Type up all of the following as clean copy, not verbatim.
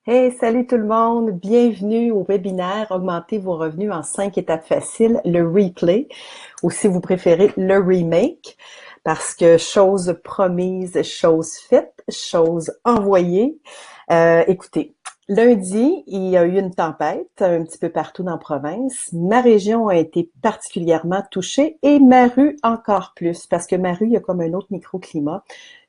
Hey, salut tout le monde! Bienvenue au webinaire Augmenter vos revenus en 5 étapes faciles, le replay, ou si vous préférez, le remake, parce que chose promise, chose faite, chose envoyée. Écoutez, lundi, il y a eu une tempête un petit peu partout dans la province. Ma région a été particulièrement touchée et ma rue encore plus, parce que ma rue, il y a comme un autre microclimat.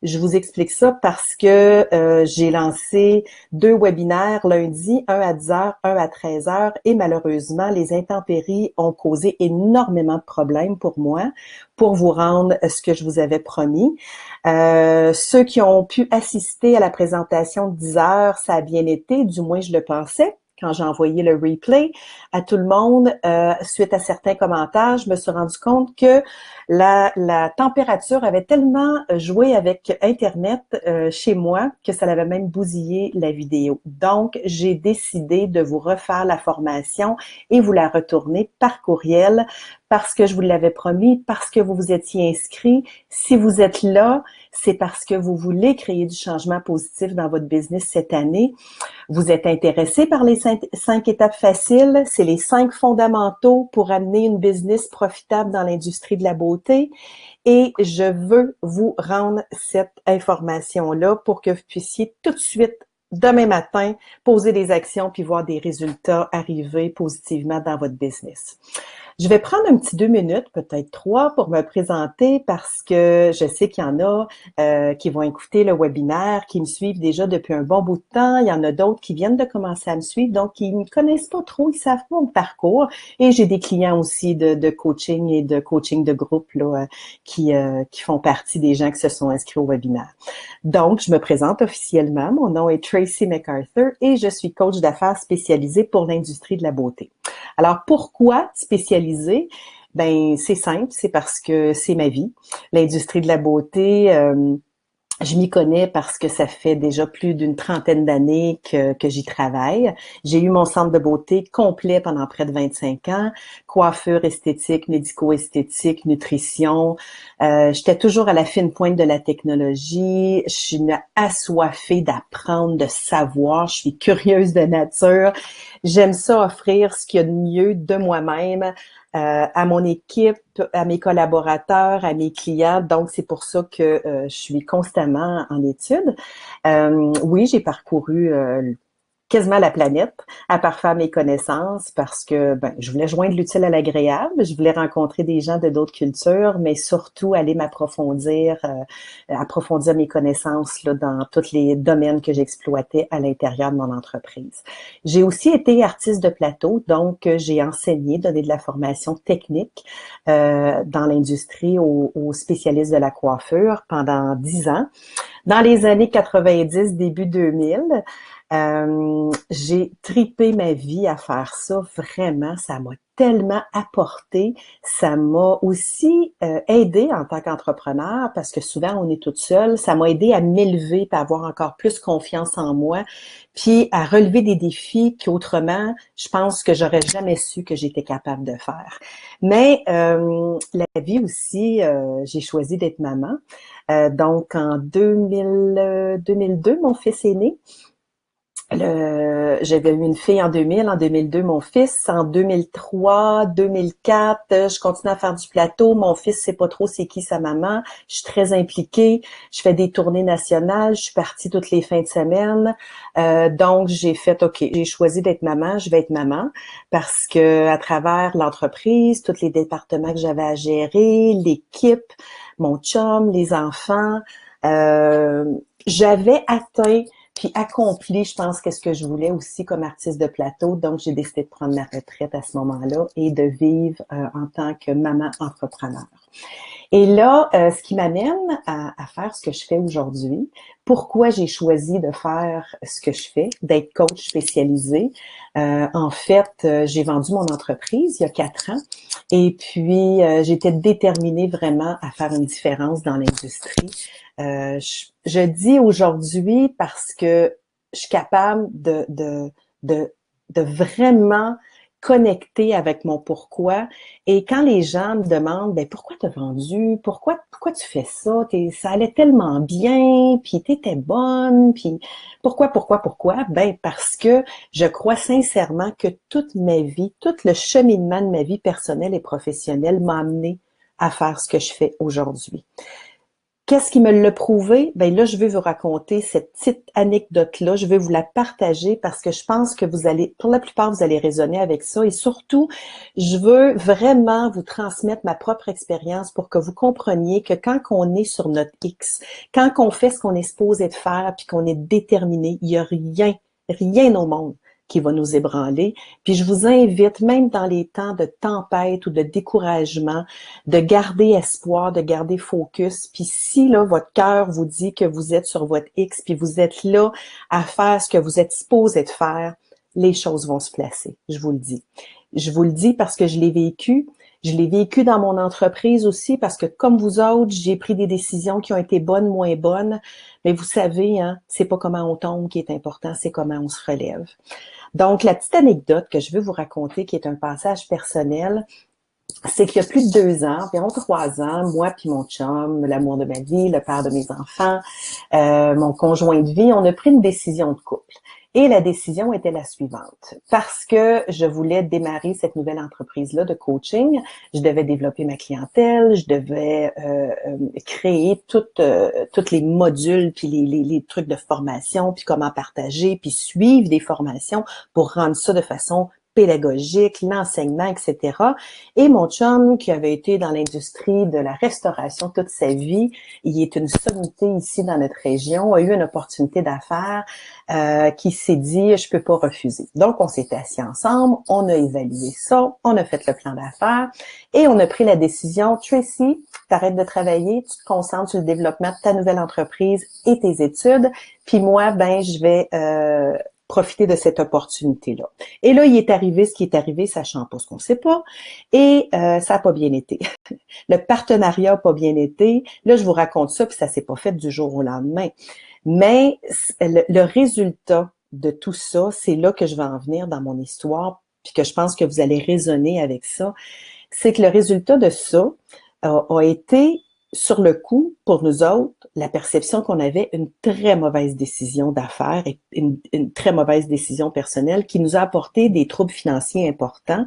Je vous explique ça parce que j'ai lancé 2 webinaires lundi, un à 10 heures, un à 13 heures, et malheureusement, les intempéries ont causé énormément de problèmes pour moi pour vous rendre ce que je vous avais promis. Ceux qui ont pu assister à la présentation de 10 heures, ça a bien été, du moins je le pensais. Quand j'ai envoyé le replay à tout le monde, suite à certains commentaires, je me suis rendu compte que la température avait tellement joué avec Internet chez moi que ça avait même bousillé la vidéo. Donc, j'ai décidé de vous refaire la formation et vous la retourner par courriel parce que je vous l'avais promis, parce que vous vous étiez inscrit. Si vous êtes là, c'est parce que vous voulez créer du changement positif dans votre business cette année. Vous êtes intéressé par les 5 étapes faciles, c'est les 5 fondamentaux pour amener une business profitable dans l'industrie de la beauté. Et je veux vous rendre cette information-là pour que vous puissiez tout de suite, demain matin, poser des actions puis voir des résultats arriver positivement dans votre business. Je vais prendre un petit 2 minutes, peut-être 3, pour me présenter parce que je sais qu'il y en a qui vont écouter le webinaire, qui me suivent déjà depuis un bon bout de temps. Il y en a d'autres qui viennent de commencer à me suivre, donc ils ne me connaissent pas trop, ils savent pas mon parcours. Et j'ai des clients aussi de coaching et de coaching de groupe là, qui font partie des gens qui se sont inscrits au webinaire. Donc, je me présente officiellement. Mon nom est Tracy MacArthur et je suis coach d'affaires spécialisée pour l'industrie de la beauté. Alors, pourquoi spécialisée? Ben, c'est simple, c'est parce que c'est ma vie. L'industrie de la beauté, je m'y connais parce que ça fait déjà plus d'une trentaine d'années que j'y travaille. J'ai eu mon centre de beauté complet pendant près de 25 ans. Coiffure esthétique, médico-esthétique, nutrition. J'étais toujours à la fine pointe de la technologie. Je suis une assoiffée d'apprendre, de savoir. Je suis curieuse de nature. J'aime ça offrir ce qu'il y a de mieux de moi-même à mon équipe, à mes collaborateurs, à mes clients. Donc, c'est pour ça que je suis constamment en études. Oui, j'ai parcouru quasiment la planète à parfaire mes connaissances parce que je voulais joindre l'utile à l'agréable, je voulais rencontrer des gens de d'autres cultures, mais surtout aller approfondir mes connaissances là, dans tous les domaines que j'exploitais à l'intérieur de mon entreprise. J'ai aussi été artiste de plateau, donc j'ai enseigné, donné de la formation technique dans l'industrie aux spécialistes de la coiffure pendant 10 ans. Dans les années 90, début 2000, j'ai tripé ma vie à faire ça. Vraiment, ça m'a tellement apporté. Ça m'a aussi aidé en tant qu'entrepreneur parce que souvent on est toute seule. Ça m'a aidé à m'élever, à avoir encore plus confiance en moi, puis à relever des défis qu'autrement, je pense que j'aurais jamais su que j'étais capable de faire. Mais la vie aussi, j'ai choisi d'être maman. Donc en 2002, mon fils est né. J'avais eu une fille en 2002, mon fils, en 2003, 2004, je continue à faire du plateau, mon fils sait pas trop c'est qui sa maman, je suis très impliquée, je fais des tournées nationales, je suis partie toutes les fins de semaine, donc j'ai fait, ok, j'ai choisi d'être maman, je vais être maman, parce que à travers l'entreprise, tous les départements que j'avais à gérer, l'équipe, mon chum, les enfants, euh, j'avais atteint puis accompli, je pense, qu'est-ce que je voulais aussi comme artiste de plateau. Donc, j'ai décidé de prendre ma retraite à ce moment-là et de vivre en tant que maman entrepreneur. Et là, ce qui m'amène à faire ce que je fais aujourd'hui, pourquoi j'ai choisi de faire ce que je fais, d'être coach spécialisé. En fait, j'ai vendu mon entreprise il y a 4 ans et puis j'étais déterminée vraiment à faire une différence dans l'industrie. Je dis aujourd'hui parce que je suis capable de vraiment connecter avec mon pourquoi. Et quand les gens me demandent, ben pourquoi t'as vendu? Pourquoi tu fais ça? Ça allait tellement bien, puis t'étais bonne, puis pourquoi? Ben parce que je crois sincèrement que toute ma vie, tout le cheminement de ma vie personnelle et professionnelle m'a amené à faire ce que je fais aujourd'hui. Qu'est-ce qui me l'a prouvé? Ben là, je vais vous raconter cette petite anecdote-là. Je vais vous la partager parce que je pense que vous allez, pour la plupart, vous allez raisonner avec ça. Et surtout, je veux vraiment vous transmettre ma propre expérience pour que vous compreniez que quand on est sur notre X, quand on fait ce qu'on est supposé de faire puis qu'on est déterminé, il n'y a rien au monde qui va nous ébranler. Puis je vous invite, même dans les temps de tempête ou de découragement, de garder espoir, de garder focus. Puis si là, votre cœur vous dit que vous êtes sur votre X, puis vous êtes là à faire ce que vous êtes supposé de faire, les choses vont se placer, je vous le dis. Je vous le dis parce que je l'ai vécu. Je l'ai vécu dans mon entreprise aussi parce que comme vous autres, j'ai pris des décisions qui ont été bonnes, moins bonnes. Mais vous savez, hein, c'est pas comment on tombe qui est important, c'est comment on se relève. Donc, la petite anecdote que je veux vous raconter, qui est un passage personnel, c'est qu'il y a plus de 2 ans, environ 3 ans, moi puis mon chum, l'amour de ma vie, le père de mes enfants, mon conjoint de vie, on a pris une décision de couple. Et la décision était la suivante. Parce que je voulais démarrer cette nouvelle entreprise-là de coaching, je devais développer ma clientèle, je devais créer toutes les modules, puis les trucs de formation, puis comment partager, puis suivre des formations pour rendre ça de façon pédagogique, l'enseignement, etc. Et mon chum, qui avait été dans l'industrie de la restauration toute sa vie, il est une sommité ici dans notre région, a eu une opportunité d'affaires qui s'est dit, je peux pas refuser. Donc, on s'est assis ensemble, on a évalué ça, on a fait le plan d'affaires et on a pris la décision, Tracy, t'arrêtes de travailler, tu te concentres sur le développement de ta nouvelle entreprise et tes études, puis moi, ben, je vais profiter de cette opportunité-là. Et là, il est arrivé ce qui est arrivé, sachant pas ce qu'on sait pas, et ça a pas bien été. Le partenariat a pas bien été. Là, je vous raconte ça, puis ça s'est pas fait du jour au lendemain. Mais le résultat de tout ça, c'est là que je vais en venir dans mon histoire, puis que je pense que vous allez raisonner avec ça, c'est que le résultat de ça a été sur le coup, pour nous autres, la perception qu'on avait une très mauvaise décision d'affaires et une très mauvaise décision personnelle qui nous a apporté des troubles financiers importants.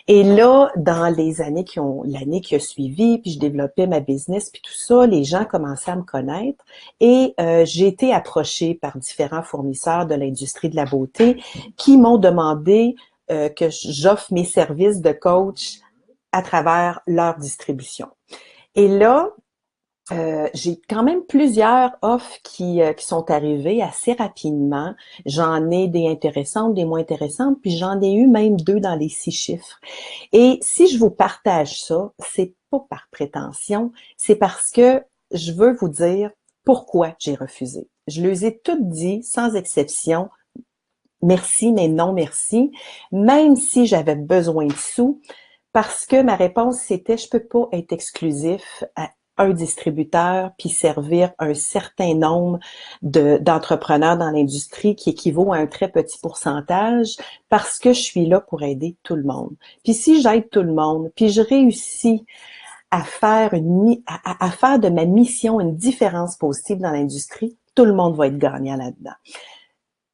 Et là, dans les années l'année qui a suivi, puis je développais ma business, puis tout ça, les gens commençaient à me connaître et j'ai été approchée par différents fournisseurs de l'industrie de la beauté qui m'ont demandé que j'offre mes services de coach à travers leur distribution. Et là, j'ai quand même plusieurs offres qui sont arrivées assez rapidement. J'en ai des intéressantes, des moins intéressantes, puis j'en ai eu même 2 dans les 6 chiffres. Et si je vous partage ça, c'est pas par prétention, c'est parce que je veux vous dire pourquoi j'ai refusé. Je les ai toutes dit, sans exception, merci, mais non merci, même si j'avais besoin de sous, parce que ma réponse, c'était, je peux pas être exclusif à un distributeur puis servir un certain nombre d'entrepreneurs dans l'industrie qui équivaut à un très petit pourcentage parce que je suis là pour aider tout le monde. Puis si j'aide tout le monde, puis je réussis à faire à faire de ma mission une différence positive dans l'industrie, tout le monde va être gagnant là-dedans.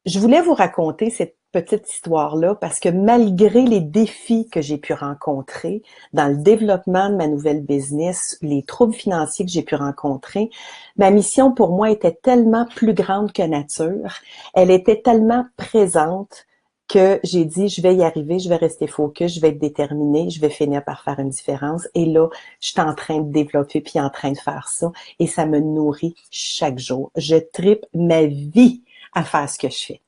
Je voulais vous raconter cette petite histoire-là parce que malgré les défis que j'ai pu rencontrer dans le développement de ma nouvelle business, les troubles financiers que j'ai pu rencontrer, ma mission pour moi était tellement plus grande que nature. Elle était tellement présente que j'ai dit, je vais y arriver, je vais rester focus, je vais être déterminée, je vais finir par faire une différence. Et là, je suis en train de développer puis en train de faire ça et ça me nourrit chaque jour. Je tripe ma vie à faire ce que je fais.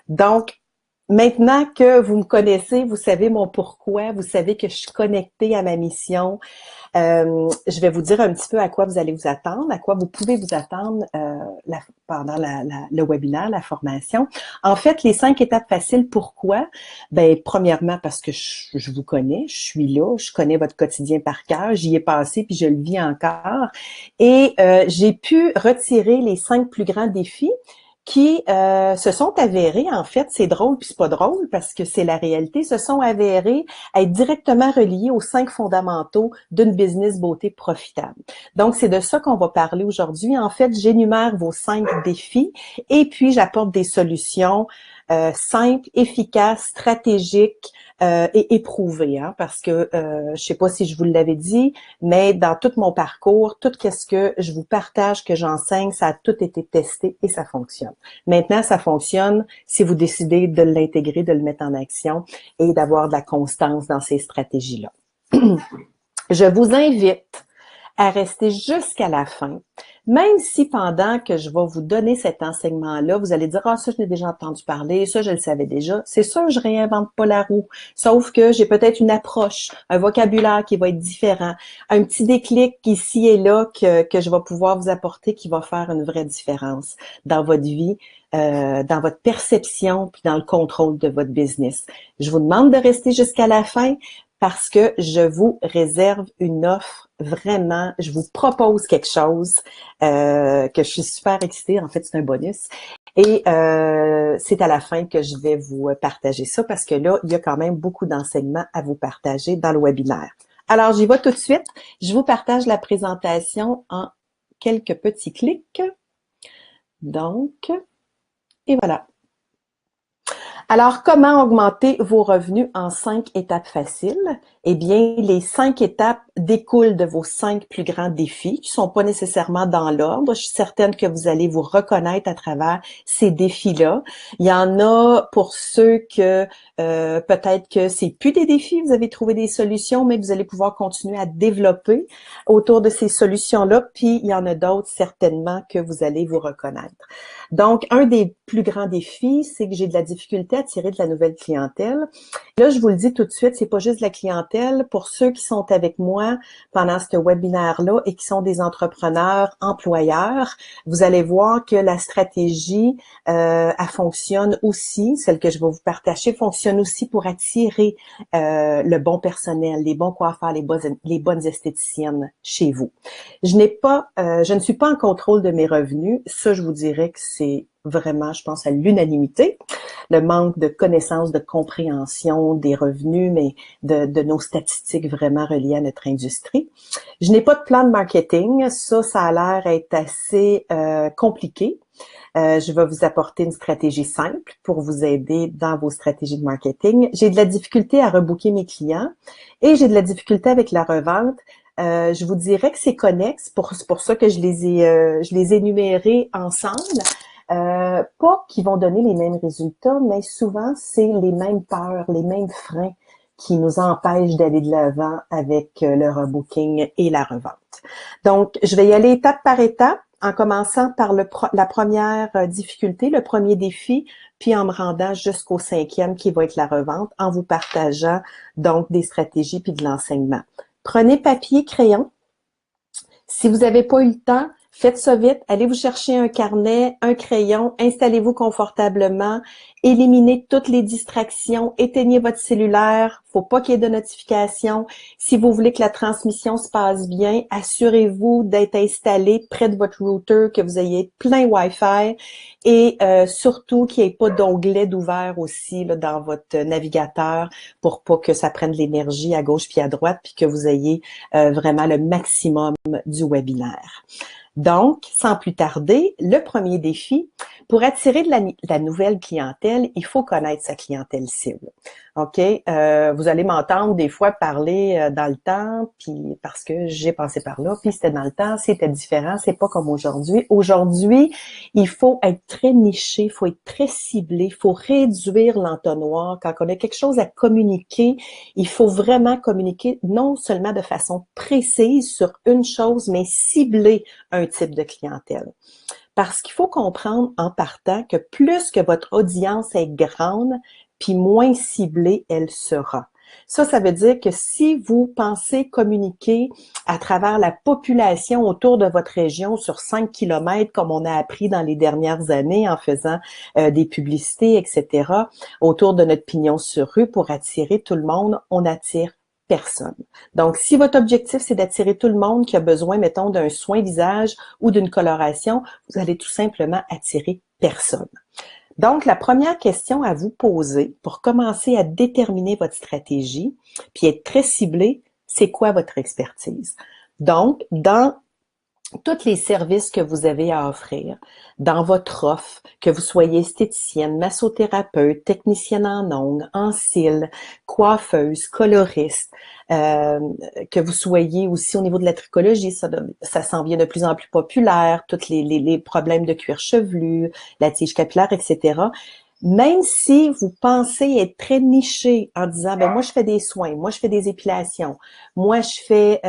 Donc, maintenant que vous me connaissez, vous savez mon pourquoi, vous savez que je suis connectée à ma mission, je vais vous dire un petit peu à quoi vous allez vous attendre, à quoi vous pouvez vous attendre pendant le webinaire, la formation. En fait, les 5 étapes faciles, pourquoi? Ben, premièrement, parce que je vous connais, je suis là, je connais votre quotidien par cœur, j'y ai passé puis je le vis encore. Et j'ai pu retirer les 5 plus grands défis qui se sont avérés, en fait, c'est drôle puis c'est pas drôle parce que c'est la réalité, se sont avérés être directement reliés aux 5 fondamentaux d'une business beauté profitable. Donc, c'est de ça qu'on va parler aujourd'hui. En fait, j'énumère vos 5 défis et puis j'apporte des solutions simples, efficaces, stratégiques et éprouvées, hein, parce que je sais pas si je vous l'avais dit, mais dans tout mon parcours, tout ce que je vous partage, que j'enseigne, ça a tout été testé et ça fonctionne. Maintenant, ça fonctionne si vous décidez de l'intégrer, de le mettre en action et d'avoir de la constance dans ces stratégies-là. Je vous invite à rester jusqu'à la fin, même si pendant que je vais vous donner cet enseignement-là, vous allez dire « Ah, ça, je l'ai déjà entendu parler, ça, je le savais déjà. » C'est sûr, je réinvente pas la roue, sauf que j'ai peut-être une approche, un vocabulaire qui va être différent, un petit déclic ici et là que je vais pouvoir vous apporter qui va faire une vraie différence dans votre vie, dans votre perception, puis dans le contrôle de votre business. Je vous demande de rester jusqu'à la fin parce que je vous réserve une offre vraiment, je vous propose quelque chose que je suis super excitée. En fait, c'est un bonus. Et c'est à la fin que je vais vous partager ça parce que là, il y a quand même beaucoup d'enseignements à vous partager dans le webinaire. Alors, j'y vais tout de suite. Je vous partage la présentation en quelques petits clics. Donc, et voilà. Alors, comment augmenter vos revenus en 5 étapes faciles? Eh bien, les 5 étapes découlent de vos 5 plus grands défis qui sont pas nécessairement dans l'ordre. Je suis certaine que vous allez vous reconnaître à travers ces défis-là. Il y en a pour ceux que peut-être que c'est plus des défis, vous avez trouvé des solutions, mais vous allez pouvoir continuer à développer autour de ces solutions-là. Puis, il y en a d'autres certainement que vous allez vous reconnaître. Donc, un des plus grands défis, c'est que j'ai de la difficulté à attirer de la nouvelle clientèle. Là, je vous le dis tout de suite, c'est pas juste de la clientèle. Pour ceux qui sont avec moi pendant ce webinaire-là et qui sont des entrepreneurs, employeurs, vous allez voir que la stratégie, elle fonctionne aussi, celle que je vais vous partager, fonctionne aussi pour attirer le bon personnel, les bons coiffeurs, les bonnes esthéticiennes chez vous. Je ne suis pas en contrôle de mes revenus. Ça, je vous dirais que c'est vraiment, je pense, à l'unanimité. Le manque de connaissance, de compréhension des revenus, mais de nos statistiques vraiment reliées à notre industrie. Je n'ai pas de plan de marketing. Ça a l'air être assez compliqué. Je vais vous apporter une stratégie simple pour vous aider dans vos stratégies de marketing. J'ai de la difficulté à rebooker mes clients et j'ai de la difficulté avec la revente. Je vous dirais que c'est connexe, c'est pour ça que je les ai énumérés ensemble. Pas qu'ils vont donner les mêmes résultats, mais souvent c'est les mêmes peurs, les mêmes freins qui nous empêchent d'aller de l'avant avec le rebooking et la revente. Donc, je vais y aller étape par étape, en commençant par la première difficulté, le premier défi, puis en me rendant jusqu'au 5e qui va être la revente, en vous partageant donc des stratégies puis de l'enseignement. Prenez papier, crayon. Si vous n'avez pas eu le temps, faites ça vite. Allez vous chercher un carnet, un crayon, installez-vous confortablement, éliminez toutes les distractions, éteignez votre cellulaire, faut pas qu'il y ait de notifications. Si vous voulez que la transmission se passe bien, assurez-vous d'être installé près de votre router, que vous ayez plein Wi-Fi et surtout qu'il n'y ait pas d'onglet d'ouvert aussi là, dans votre navigateur pour pas que ça prenne de l'énergie à gauche puis à droite puis que vous ayez vraiment le maximum du webinaire. Donc, sans plus tarder, le premier défi, pour attirer de la nouvelle clientèle, il faut connaître sa clientèle cible. OK? Vous allez m'entendre des fois parler dans le temps, puis parce que j'ai passé par là, puis c'était dans le temps, c'était différent, c'est pas comme aujourd'hui. Aujourd'hui, il faut être très niché, il faut être très ciblé, il faut réduire l'entonnoir. Quand on a quelque chose à communiquer, il faut vraiment communiquer non seulement de façon précise sur une chose, mais cibler un type de clientèle. Parce qu'il faut comprendre en partant que plus que votre audience est grande, puis moins ciblée elle sera. Ça veut dire que si vous pensez communiquer à travers la population autour de votre région sur 5 kilomètres, comme on a appris dans les dernières années en faisant des publicités, etc., autour de notre pignon sur rue pour attirer tout le monde, on attire personne. Donc, si votre objectif, c'est d'attirer tout le monde qui a besoin, mettons, d'un soin visage ou d'une coloration, vous allez tout simplement attirer personne. Donc, la première question à vous poser pour commencer à déterminer votre stratégie, puis être très ciblé, c'est quoi votre expertise? Donc, dans tous les services que vous avez à offrir, dans votre offre, que vous soyez esthéticienne, massothérapeute, technicienne en ongles, en cils, coiffeuse, coloriste, que vous soyez aussi au niveau de la tricologie, ça s'en vient de plus en plus populaire, tous les problèmes de cuir chevelu, la tige capillaire, etc. Même si vous pensez être très niché en disant, ben moi je fais des soins, moi je fais des épilations, moi je fais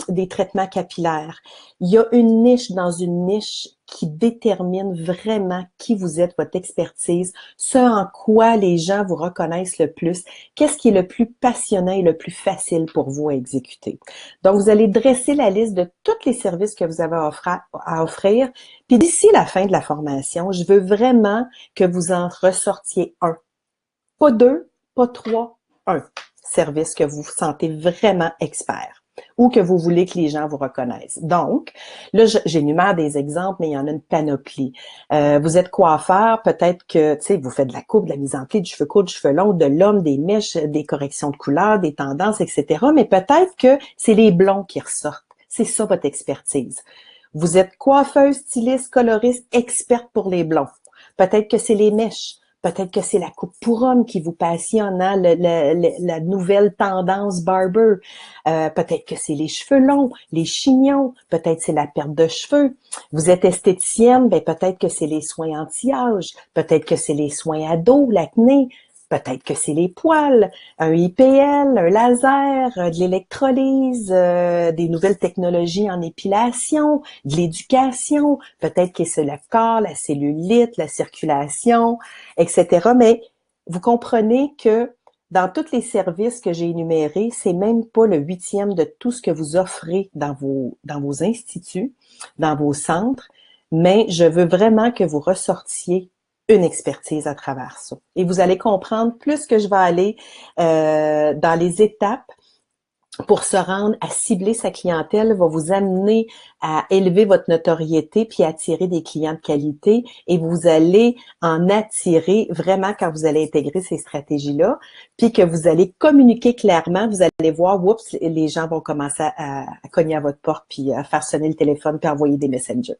des traitements capillaires, il y a une niche dans une niche qui détermine vraiment qui vous êtes, votre expertise, ce en quoi les gens vous reconnaissent le plus, qu'est-ce qui est le plus passionnant et le plus facile pour vous à exécuter. Donc, vous allez dresser la liste de tous les services que vous avez à offrir. Puis d'ici la fin de la formation, je veux vraiment que vous en ressortiez un. Pas deux, pas trois, un service que vous vous sentez vraiment expert ou que vous voulez que les gens vous reconnaissent. Donc, là, j'énumère des exemples, mais il y en a une panoplie. Vous êtes coiffeur, peut-être que, tu sais, vous faites de la coupe, de la mise en pli, du cheveu court, du cheveu long, de l'homme, des mèches, des corrections de couleurs, des tendances, etc. Mais peut-être que c'est les blonds qui ressortent. C'est ça votre expertise. Vous êtes coiffeuse, styliste, coloriste, experte pour les blonds. Peut-être que c'est les mèches. Peut-être que c'est la coupe pour homme qui vous passionne, hein, la nouvelle tendance barber. Peut-être que c'est les cheveux longs, les chignons. Peut-être c'est la perte de cheveux. Vous êtes esthéticienne, ben peut-être que c'est les soins anti-âge. Peut-être que c'est les soins ados, l'acné. Peut-être que c'est les poils, un IPL, un laser, de l'électrolyse, des nouvelles technologies en épilation, de l'éducation. Peut-être que c'est le corps, la cellulite, la circulation, etc. Mais vous comprenez que dans tous les services que j'ai énumérés, c'est même pas le 8e de tout ce que vous offrez dans vos instituts, dans vos centres, mais je veux vraiment que vous ressortiez une expertise à travers ça. Et vous allez comprendre plus que je vais aller dans les étapes pour se rendre à cibler sa clientèle, va vous amener à élever votre notoriété puis attirer des clients de qualité et vous allez en attirer vraiment quand vous allez intégrer ces stratégies-là puis que vous allez communiquer clairement, vous allez voir, oups, les gens vont commencer à cogner à votre porte puis à faire sonner le téléphone puis envoyer des messengers.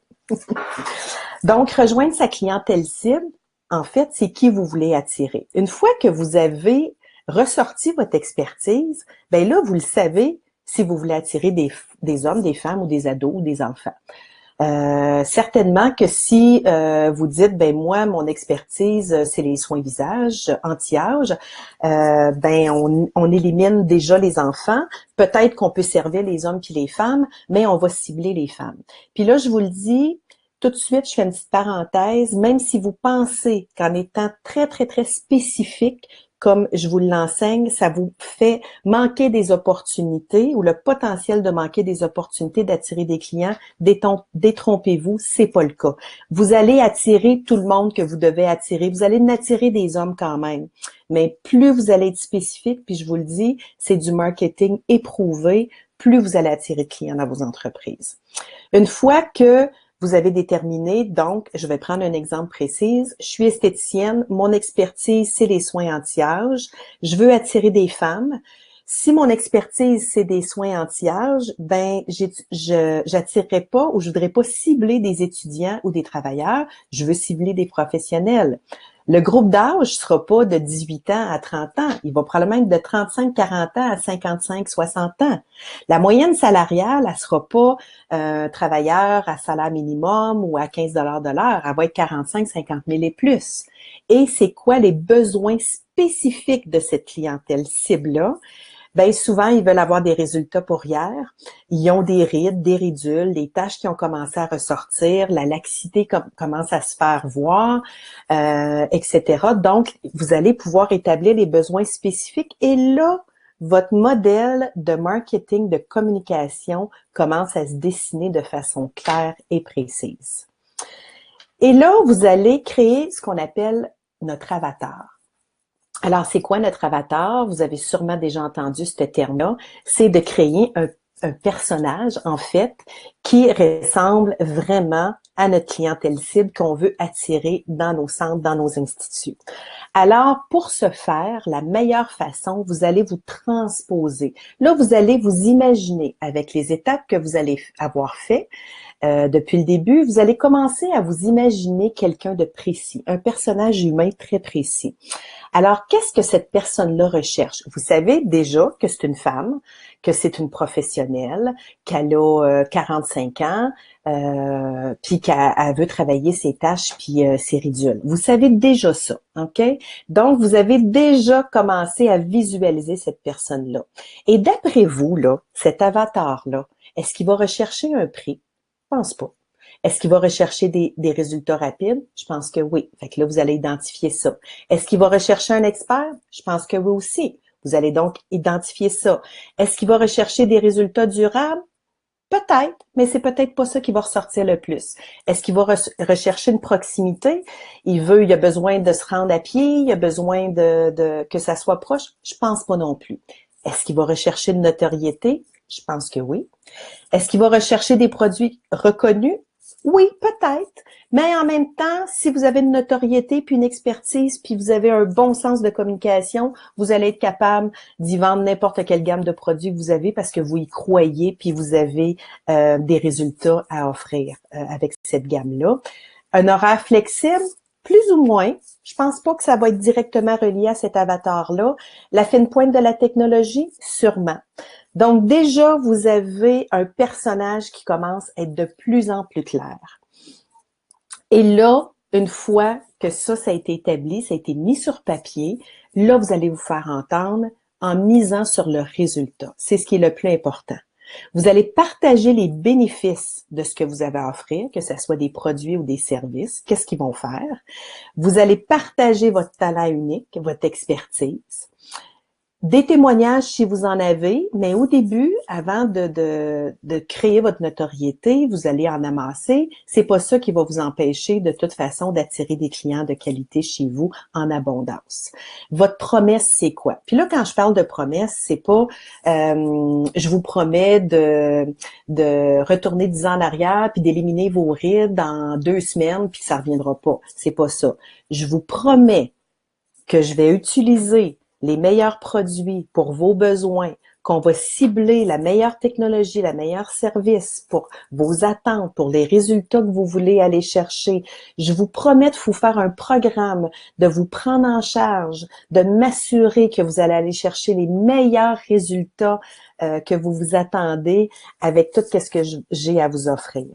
Donc, rejoindre sa clientèle cible, en fait, c'est qui vous voulez attirer. Une fois que vous avez ressorti votre expertise, ben là, vous le savez si vous voulez attirer des hommes, des femmes ou des ados ou des enfants. Certainement que si vous dites, ben moi, mon expertise, c'est les soins visage, anti-âge, ben on élimine déjà les enfants. Peut-être qu'on peut servir les hommes puis les femmes, mais on va cibler les femmes. Puis là, je vous le dis, tout de suite, je fais une petite parenthèse, même si vous pensez qu'en étant très, très, très spécifique, comme je vous l'enseigne, ça vous fait manquer des opportunités ou le potentiel de manquer des opportunités d'attirer des clients, détrompez-vous, c'est pas le cas. Vous allez attirer tout le monde que vous devez attirer. Vous allez en attirer des hommes quand même. Mais plus vous allez être spécifique, puis je vous le dis, c'est du marketing éprouvé, plus vous allez attirer de clients dans vos entreprises. Une fois que vous avez déterminé, donc, je vais prendre un exemple précis. Je suis esthéticienne, mon expertise, c'est les soins anti-âge. Je veux attirer des femmes. Si mon expertise, c'est des soins anti-âge, ben, j'attirerai pas ou je voudrais pas cibler des étudiants ou des travailleurs. Je veux cibler des professionnels. Le groupe d'âge sera pas de 18 ans à 30 ans. Il va probablement être de 35-40 ans à 55-60 ans. La moyenne salariale, elle sera pas travailleur à salaire minimum ou à 15 de l'heure. Elle va être 45-50 000 et plus. Et c'est quoi les besoins spécifiques de cette clientèle cible-là? Bien, souvent, ils veulent avoir des résultats pour hier. Ils ont des rides, des ridules, des taches qui ont commencé à ressortir, la laxité commence à se faire voir, etc. Donc, vous allez pouvoir établir les besoins spécifiques et là, votre modèle de marketing, de communication commence à se dessiner de façon claire et précise. Et là, vous allez créer ce qu'on appelle notre avatar. Alors, c'est quoi notre avatar? Vous avez sûrement déjà entendu ce terme-là. C'est de créer un personnage, en fait, qui ressemble vraiment à notre clientèle cible qu'on veut attirer dans nos centres, dans nos instituts. Alors, pour ce faire, la meilleure façon, vous allez vous transposer. Là, vous allez vous imaginer avec les étapes que vous allez avoir fait depuis le début, vous allez commencer à vous imaginer quelqu'un de précis, un personnage humain très précis. Alors, qu'est-ce que cette personne-là recherche? Vous savez déjà que c'est une femme, que c'est une professionnelle, qu'elle a 45 ans, puis qu'elle veut travailler ses tâches puis ses ridules. Vous savez déjà ça, OK? Donc, vous avez déjà commencé à visualiser cette personne-là. Et d'après vous, là, cet avatar-là, est-ce qu'il va rechercher un prix? Je pense pas. Est-ce qu'il va rechercher des résultats rapides? Je pense que oui. Fait que là, vous allez identifier ça. Est-ce qu'il va rechercher un expert? Je pense que oui aussi. Vous allez donc identifier ça. Est-ce qu'il va rechercher des résultats durables? Peut-être, mais c'est peut-être pas ça qui va ressortir le plus. Est-ce qu'il va rechercher une proximité? Il a besoin de se rendre à pied, il a besoin que ça soit proche? Je pense pas non plus. Est-ce qu'il va rechercher une notoriété? Je pense que oui. Est-ce qu'il va rechercher des produits reconnus? Oui, peut-être. Mais en même temps, si vous avez une notoriété, puis une expertise, puis vous avez un bon sens de communication, vous allez être capable d'y vendre n'importe quelle gamme de produits que vous avez parce que vous y croyez, puis vous avez des résultats à offrir avec cette gamme-là. Un horaire flexible, plus ou moins. Je pense pas que ça va être directement relié à cet avatar-là. La fine pointe de la technologie, sûrement. Donc déjà, vous avez un personnage qui commence à être de plus en plus clair. Et là, une fois que ça a été établi, ça a été mis sur papier, là, vous allez vous faire entendre en misant sur le résultat. C'est ce qui est le plus important. Vous allez partager les bénéfices de ce que vous avez à offrir, que ce soit des produits ou des services. Qu'est-ce qu'ils vont faire? Vous allez partager votre talent unique, votre expertise. Des témoignages si vous en avez, mais au début, avant de créer votre notoriété, vous allez en amasser. C'est pas ça qui va vous empêcher de toute façon d'attirer des clients de qualité chez vous en abondance. Votre promesse, c'est quoi? Puis là, quand je parle de promesse, c'est pas je vous promets de retourner 10 ans en arrière puis d'éliminer vos rides dans 2 semaines puis ça reviendra pas. C'est pas ça. Je vous promets que je vais utiliser les meilleurs produits pour vos besoins, qu'on va cibler la meilleure technologie, la meilleure service pour vos attentes, pour les résultats que vous voulez aller chercher. Je vous promets de vous faire un programme, de vous prendre en charge, de m'assurer que vous allez aller chercher les meilleurs résultats que vous vous attendez avec tout ce que j'ai à vous offrir.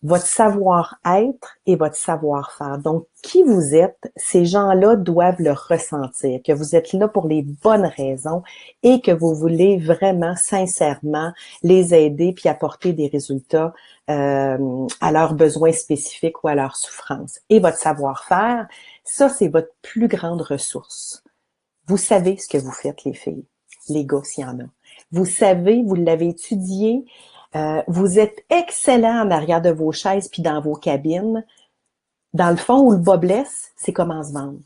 Votre savoir-être et votre savoir-faire. Donc, qui vous êtes, ces gens-là doivent le ressentir, que vous êtes là pour les bonnes raisons et que vous voulez vraiment, sincèrement, les aider puis apporter des résultats à leurs besoins spécifiques ou à leurs souffrances. Et votre savoir-faire, ça, c'est votre plus grande ressource. Vous savez ce que vous faites, les filles. Les gars, s'il y en a. Vous savez, vous l'avez étudié, vous êtes excellent en arrière de vos chaises puis dans vos cabines. Dans le fond, où le bas blesse, c'est comment se vendre.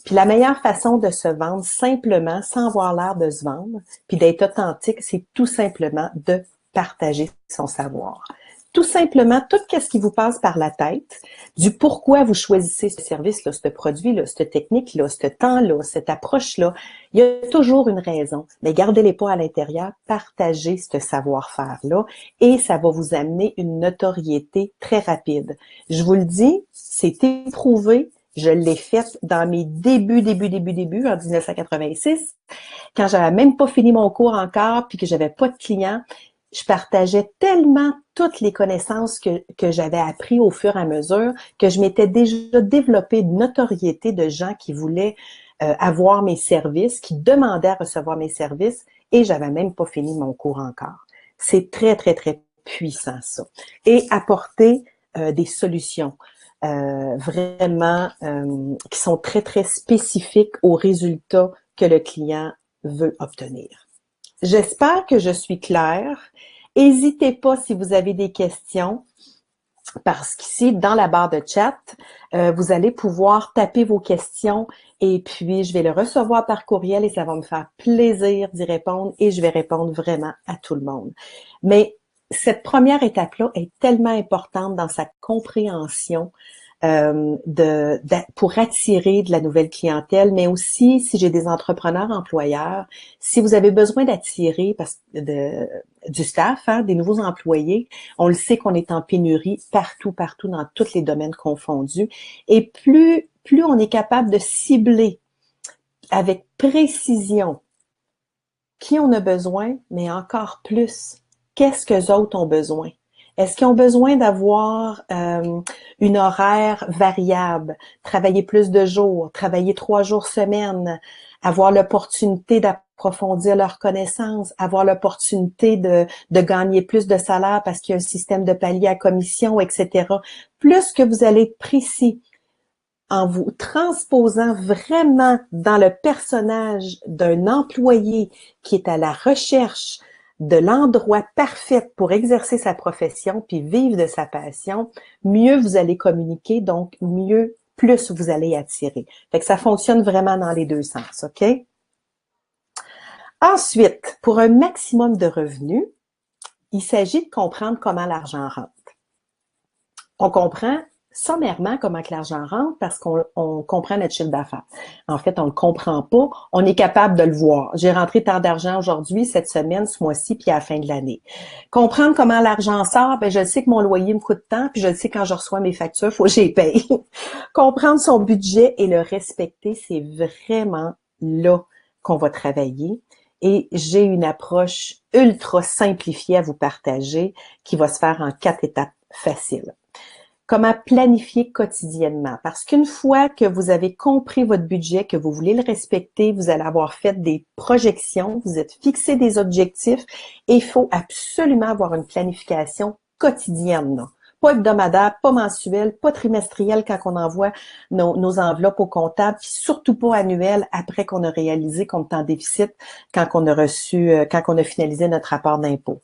Puis la meilleure façon de se vendre simplement, sans avoir l'air de se vendre, puis d'être authentique, c'est tout simplement de partager son savoir. Tout simplement, tout ce qui vous passe par la tête, du pourquoi vous choisissez ce service-là, ce produit-là, cette technique-là, ce temps-là, cette approche-là, il y a toujours une raison. Mais gardez-les pas à l'intérieur, partagez ce savoir-faire-là et ça va vous amener une notoriété très rapide. Je vous le dis, c'est éprouvé. Je l'ai fait dans mes débuts, en 1986, quand j'avais même pas fini mon cours encore, puis que j'avais pas de clients. Je partageais tellement toutes les connaissances que j'avais appris au fur et à mesure que je m'étais déjà développé une notoriété de gens qui voulaient avoir mes services, qui demandaient à recevoir mes services et j'avais même pas fini mon cours encore. C'est très, très, très puissant ça. Et apporter des solutions vraiment qui sont très, très spécifiques aux résultats que le client veut obtenir. J'espère que je suis claire. N'hésitez pas si vous avez des questions. parce qu'ici, dans la barre de chat, vous allez pouvoir taper vos questions et puis je vais le recevoir par courriel et ça va me faire plaisir d'y répondre et je vais répondre vraiment à tout le monde. Mais cette première étape-là est tellement importante dans sa compréhension pour attirer de la nouvelle clientèle, mais aussi si j'ai des entrepreneurs employeurs, si vous avez besoin d'attirer du staff, hein, des nouveaux employés, on le sait qu'on est en pénurie partout dans tous les domaines confondus, et plus on est capable de cibler avec précision qui on a besoin, mais encore plus, qu'est-ce que les autres ont besoin? Est-ce qu'ils ont besoin d'avoir une horaire variable, travailler plus de jours, travailler 3 jours semaine, avoir l'opportunité d'approfondir leurs connaissances, avoir l'opportunité de gagner plus de salaire parce qu'il y a un système de palier à commission, etc. Plus que vous allez être précis en vous transposant vraiment dans le personnage d'un employé qui est à la recherche de l'endroit parfait pour exercer sa profession puis vivre de sa passion, mieux vous allez communiquer, donc mieux, plus vous allez attirer. Fait que ça fonctionne vraiment dans les deux sens, OK? Ensuite, pour un maximum de revenus, il s'agit de comprendre comment l'argent rentre. On comprend sommairement comment que l'argent rentre parce qu'on comprend notre chiffre d'affaires. En fait, on le comprend pas, on est capable de le voir. J'ai rentré tant d'argent aujourd'hui, cette semaine, ce mois-ci, puis à la fin de l'année. Comprendre comment l'argent sort, ben je sais que mon loyer me coûte tant, puis je sais quand je reçois mes factures, faut que je les paye. Comprendre son budget et le respecter, c'est vraiment là qu'on va travailler. Et j'ai une approche ultra simplifiée à vous partager qui va se faire en 4 étapes faciles. Comment planifier quotidiennement. Parce qu'une fois que vous avez compris votre budget, que vous voulez le respecter, vous allez avoir fait des projections, vous êtes fixé des objectifs et il faut absolument avoir une planification quotidienne. Là. Pas hebdomadaire, pas mensuelle, pas trimestrielle quand on envoie nos enveloppes au comptable, puis surtout pas annuelle après qu'on a réalisé qu'on est en déficit quand on a quand on a finalisé notre rapport d'impôt.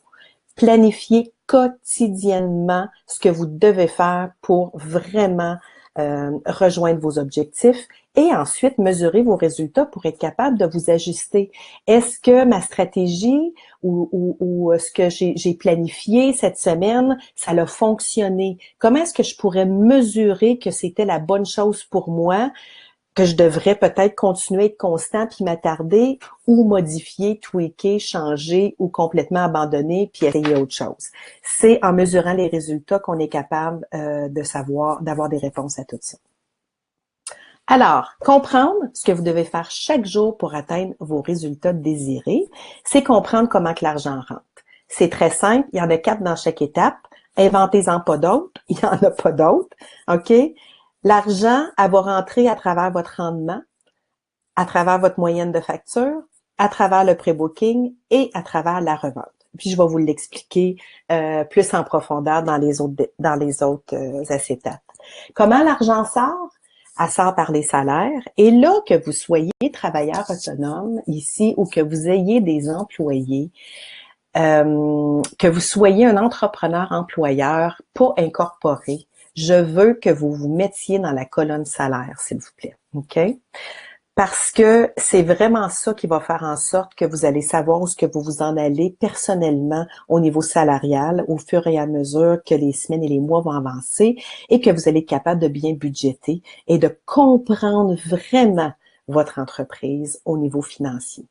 Planifiez quotidiennement ce que vous devez faire pour vraiment rejoindre vos objectifs et ensuite mesurer vos résultats pour être capable de vous ajuster. Est-ce que ma stratégie ou ce que j'ai planifié cette semaine, ça a fonctionné? Comment est-ce que je pourrais mesurer que c'était la bonne chose pour moi? Que je devrais peut-être continuer à être constant puis m'attarder ou modifier, tweaker, changer ou complètement abandonner puis essayer autre chose. C'est en mesurant les résultats qu'on est capable de savoir, d'avoir des réponses à tout ça. Alors, comprendre ce que vous devez faire chaque jour pour atteindre vos résultats désirés, c'est comprendre comment que l'argent rentre. C'est très simple, il y en a 4 dans chaque étape. Inventez-en pas d'autres, il n'y en a pas d'autres, OK? L'argent, elle va rentrer à travers votre rendement, à travers votre moyenne de facture, à travers le pré-booking et à travers la revente. Puis je vais vous l'expliquer plus en profondeur dans les autres acétates. Comment l'argent sort? Elle sort par les salaires. Et là, que vous soyez travailleur autonome ici ou que vous ayez des employés, que vous soyez un entrepreneur employeur pas incorporé, je veux que vous vous mettiez dans la colonne salaire, s'il vous plaît. OK? Parce que c'est vraiment ça qui va faire en sorte que vous allez savoir où est-ce que vous vous en allez personnellement au niveau salarial au fur et à mesure que les semaines et les mois vont avancer et que vous allez être capable de bien budgéter et de comprendre vraiment votre entreprise au niveau financier.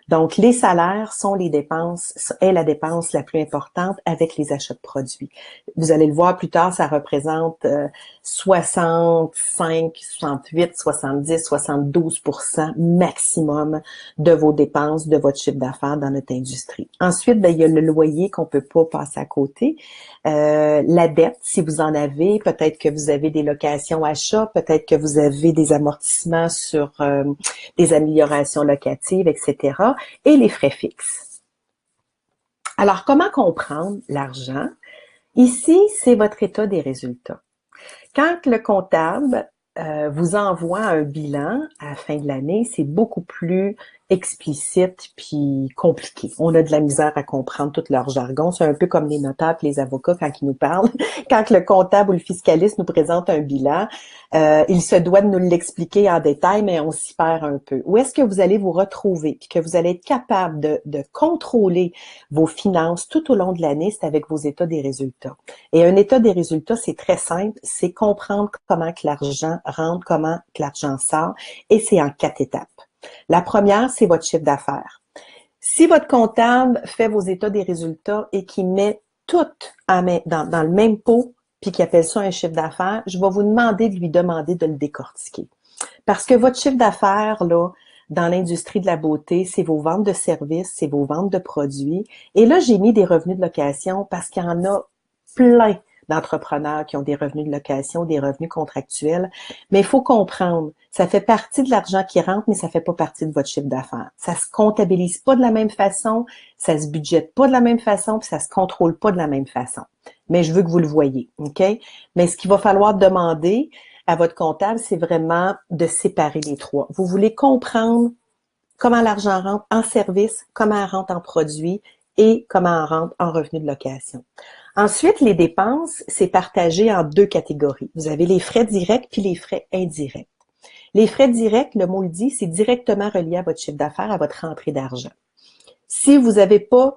Donc, les salaires sont les dépenses, est la dépense la plus importante avec les achats de produits. Vous allez le voir plus tard, ça représente 65, 68, 70, 72% maximum de vos dépenses, de votre chiffre d'affaires dans notre industrie. Ensuite, ben, il y a le loyer qu'on peut pas passer à côté. La dette, si vous en avez, peut-être que vous avez des locations achats, peut-être que vous avez des amortissements sur des améliorations locatives, etc. Et les frais fixes. Alors, comment comprendre l'argent? Ici, c'est votre état des résultats. Quand le comptable vous envoie un bilan à la fin de l'année, c'est beaucoup plus explicite puis compliqué. On a de la misère à comprendre tout leur jargon. C'est un peu comme les notables, les avocats quand ils nous parlent. Quand le comptable ou le fiscaliste nous présente un bilan, il se doit de nous l'expliquer en détail, mais on s'y perd un peu. Où est-ce que vous allez vous retrouver puis que vous allez être capable de contrôler vos finances tout au long de l'année, c'est avec vos états des résultats. Et un état des résultats, c'est très simple, c'est comprendre comment que l'argent rentre, comment que l'argent sort, et c'est en 4 étapes. La première, c'est votre chiffre d'affaires. Si votre comptable fait vos états des résultats et qu'il met tout dans le même pot, puis qu'il appelle ça un chiffre d'affaires, je vais vous demander de lui demander de le décortiquer. Parce que votre chiffre d'affaires, là, dans l'industrie de la beauté, c'est vos ventes de services, c'est vos ventes de produits. Et là, j'ai mis des revenus de location parce qu'il y en a plein d'entrepreneurs qui ont des revenus de location, des revenus contractuels. Mais il faut comprendre, ça fait partie de l'argent qui rentre, mais ça fait pas partie de votre chiffre d'affaires. Ça se comptabilise pas de la même façon, ça se budgète pas de la même façon, puis ça se contrôle pas de la même façon. Mais je veux que vous le voyez, OK? Mais ce qu'il va falloir demander à votre comptable, c'est vraiment de séparer les trois. Vous voulez comprendre comment l'argent rentre en service, comment elle rentre en produit et comment elle rentre en revenu de location. Ensuite, les dépenses, c'est partagé en 2 catégories. Vous avez les frais directs puis les frais indirects. Les frais directs, le mot le dit, c'est directement relié à votre chiffre d'affaires, à votre rentrée d'argent. Si vous n'avez pas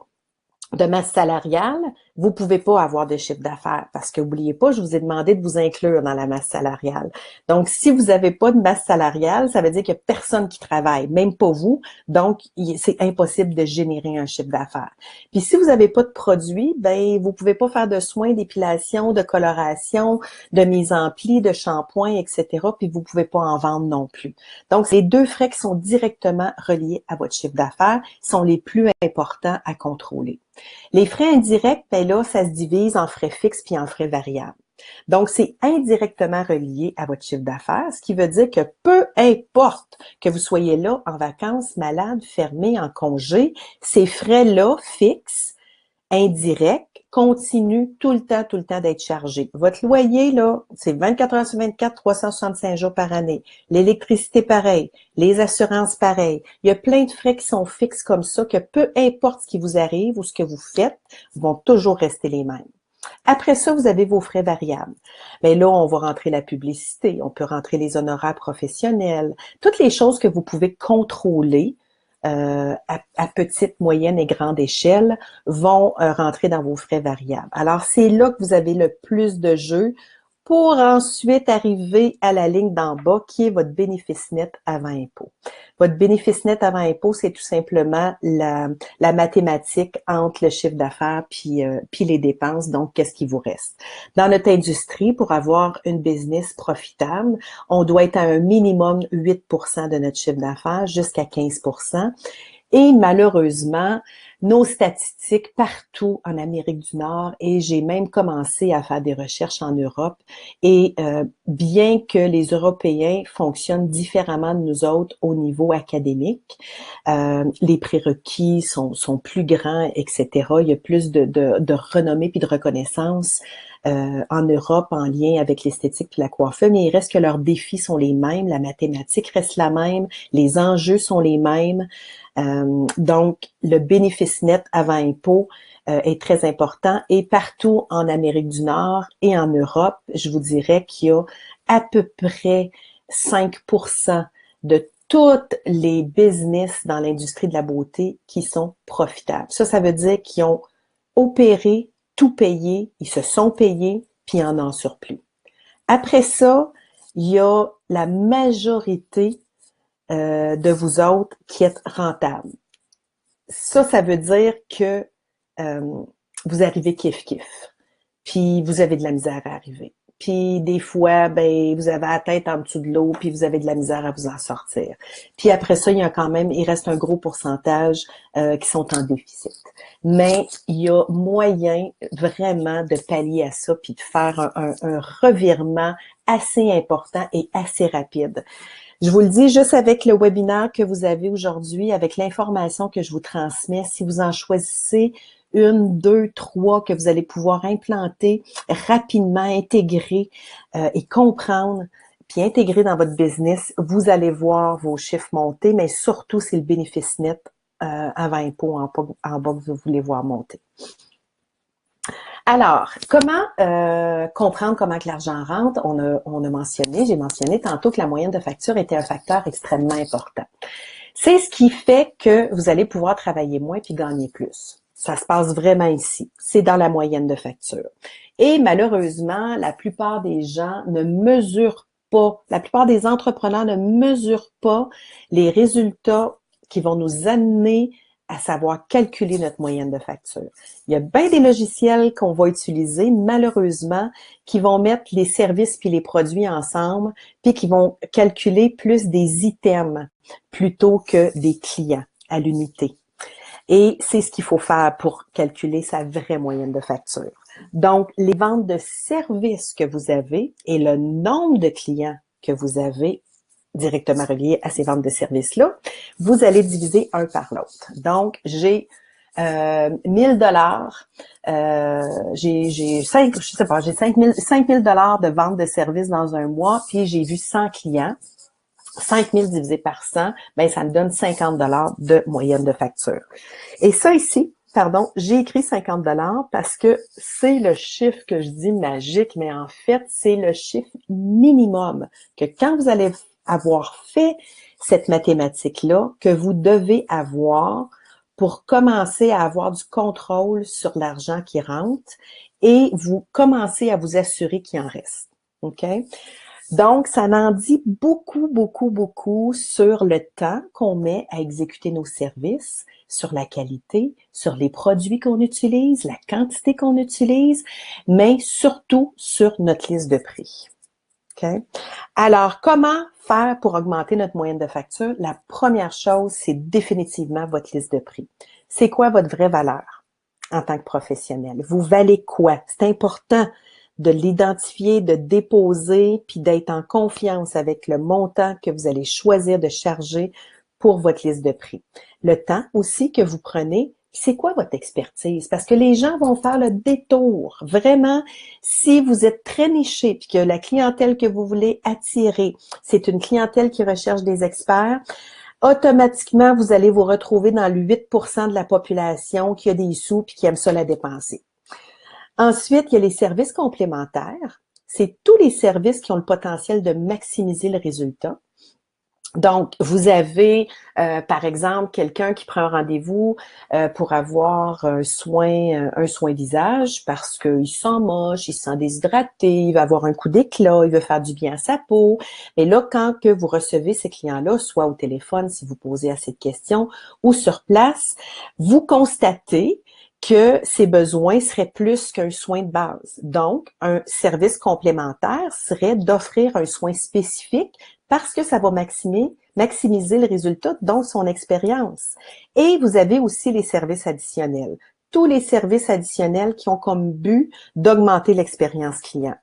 de masse salariale, vous pouvez pas avoir de chiffre d'affaires parce que n'oubliez pas, je vous ai demandé de vous inclure dans la masse salariale. Donc, si vous n'avez pas de masse salariale, ça veut dire qu'il n'y a personne qui travaille, même pas vous. Donc, c'est impossible de générer un chiffre d'affaires. Puis, si vous n'avez pas de produit, ben, vous pouvez pas faire de soins, d'épilation, de coloration, de mise en pli, de shampoing, etc. Puis, vous pouvez pas en vendre non plus. Donc, les 2 frais qui sont directement reliés à votre chiffre d'affaires sont les plus importants à contrôler. Les frais indirects, ben là, ça se divise en frais fixes puis en frais variables. Donc, c'est indirectement relié à votre chiffre d'affaires, ce qui veut dire que peu importe que vous soyez là en vacances, malade, fermé, en congé, ces frais-là fixes, indirects, continuent tout le temps d'être chargés. Votre loyer, là, c'est 24 heures sur 24, 365 jours par année. L'électricité, pareil. Les assurances, pareil. Il y a plein de frais qui sont fixes comme ça, que peu importe ce qui vous arrive ou ce que vous faites, vont toujours rester les mêmes. Après ça, vous avez vos frais variables. Mais là, on va rentrer la publicité, on peut rentrer les honoraires professionnels, toutes les choses que vous pouvez contrôler à petite, moyenne et grande échelle vont rentrer dans vos frais variables. Alors, c'est là que vous avez le plus de jeu pour ensuite arriver à la ligne d'en bas qui est votre bénéfice net avant impôt. Votre bénéfice net avant impôt, c'est tout simplement la mathématique entre le chiffre d'affaires puis les dépenses, donc qu'est-ce qui vous reste. Dans notre industrie, pour avoir une business profitable, on doit être à un minimum 8% de notre chiffre d'affaires jusqu'à 15%. Et malheureusement, nos statistiques partout en Amérique du Nord, et j'ai même commencé à faire des recherches en Europe, et bien que les Européens fonctionnent différemment de nous autres au niveau académique, les prérequis sont plus grands, etc. Il y a plus de renommée puis de reconnaissance en Europe en lien avec l'esthétique puis la coiffure, mais il reste que leurs défis sont les mêmes, la mathématique reste la même, les enjeux sont les mêmes. Donc, le bénéfice net avant impôt est très important et partout en Amérique du Nord et en Europe, je vous dirais qu'il y a à peu près 5% de toutes les business dans l'industrie de la beauté qui sont profitables. Ça veut dire qu'ils ont opéré, tout payé, ils se sont payés, puis ils en ont surplus. Après ça, il y a la majorité de vous autres qui êtes rentable. Ça veut dire que vous arrivez kiff-kiff, puis vous avez de la misère à arriver. Puis des fois, ben vous avez la tête en dessous de l'eau, puis vous avez de la misère à vous en sortir. Puis après ça, il reste un gros pourcentage qui sont en déficit. Mais il y a moyen vraiment de pallier à ça, puis de faire un revirement assez important et assez rapide. Je vous le dis, juste avec le webinaire que vous avez aujourd'hui, avec l'information que je vous transmets, si vous en choisissez une, deux, trois que vous allez pouvoir implanter rapidement, intégrer et comprendre, puis intégré dans votre business, vous allez voir vos chiffres monter, mais surtout, c'est le bénéfice net avant impôt en bas que vous voulez voir monter. Alors, comment comprendre comment que l'argent rentre? J'ai mentionné tantôt que la moyenne de facture était un facteur extrêmement important. C'est ce qui fait que vous allez pouvoir travailler moins puis gagner plus. Ça se passe vraiment ici. C'est dans la moyenne de facture. Et malheureusement, la plupart des gens ne mesurent pas, la plupart des entrepreneurs ne mesurent pas les résultats qui vont nous amener à savoir calculer notre moyenne de facture. Il y a bien des logiciels qu'on va utiliser, malheureusement, qui vont mettre les services puis les produits ensemble, puis qui vont calculer plus des items plutôt que des clients à l'unité. Et c'est ce qu'il faut faire pour calculer sa vraie moyenne de facture. Donc, les ventes de services que vous avez et le nombre de clients que vous avez directement relié à ces ventes de services-là, vous allez diviser un par l'autre. Donc, j'ai 1000 dollars, j'ai 5 000 dollars de vente de services dans un mois, puis j'ai vu 100 clients. 5 000 divisé par 100, ben ça me donne 50 dollars de moyenne de facture. Et ça ici, pardon, j'ai écrit 50 dollars parce que c'est le chiffre que je dis magique, mais en fait, c'est le chiffre minimum que quand vous allez avoir fait cette mathématique-là, que vous devez avoir pour commencer à avoir du contrôle sur l'argent qui rentre et vous commencez à vous assurer qu'il en reste. OK? Donc, ça en dit beaucoup, beaucoup, beaucoup sur le temps qu'on met à exécuter nos services, sur la qualité, sur les produits qu'on utilise, la quantité qu'on utilise, mais surtout sur notre liste de prix. Okay? Alors, comment faire pour augmenter notre moyenne de facture? La première chose, c'est définitivement votre liste de prix. C'est quoi votre vraie valeur en tant que professionnel? Vous valez quoi? C'est important de l'identifier, de déposer, puis d'être en confiance avec le montant que vous allez choisir de charger pour votre liste de prix. Le temps aussi que vous prenez, c'est quoi votre expertise? Parce que les gens vont faire le détour. Vraiment, si vous êtes très niché, puis que la clientèle que vous voulez attirer, c'est une clientèle qui recherche des experts, automatiquement, vous allez vous retrouver dans le 8% de la population qui a des sous puis qui aime ça la dépenser. Ensuite, il y a les services complémentaires. C'est tous les services qui ont le potentiel de maximiser le résultat. Donc, vous avez, par exemple, quelqu'un qui prend un rendez-vous pour avoir un soin visage parce qu'il se sent moche, il se sent déshydraté, il va avoir un coup d'éclat, il veut faire du bien à sa peau. Et là, quand que vous recevez ces clients-là, soit au téléphone si vous posez assez de questions ou sur place, vous constatez que ses besoins seraient plus qu'un soin de base. Donc, un service complémentaire serait d'offrir un soin spécifique parce que ça va maximiser le résultat, donc son expérience. Et vous avez aussi les services additionnels. Tous les services additionnels qui ont comme but d'augmenter l'expérience client.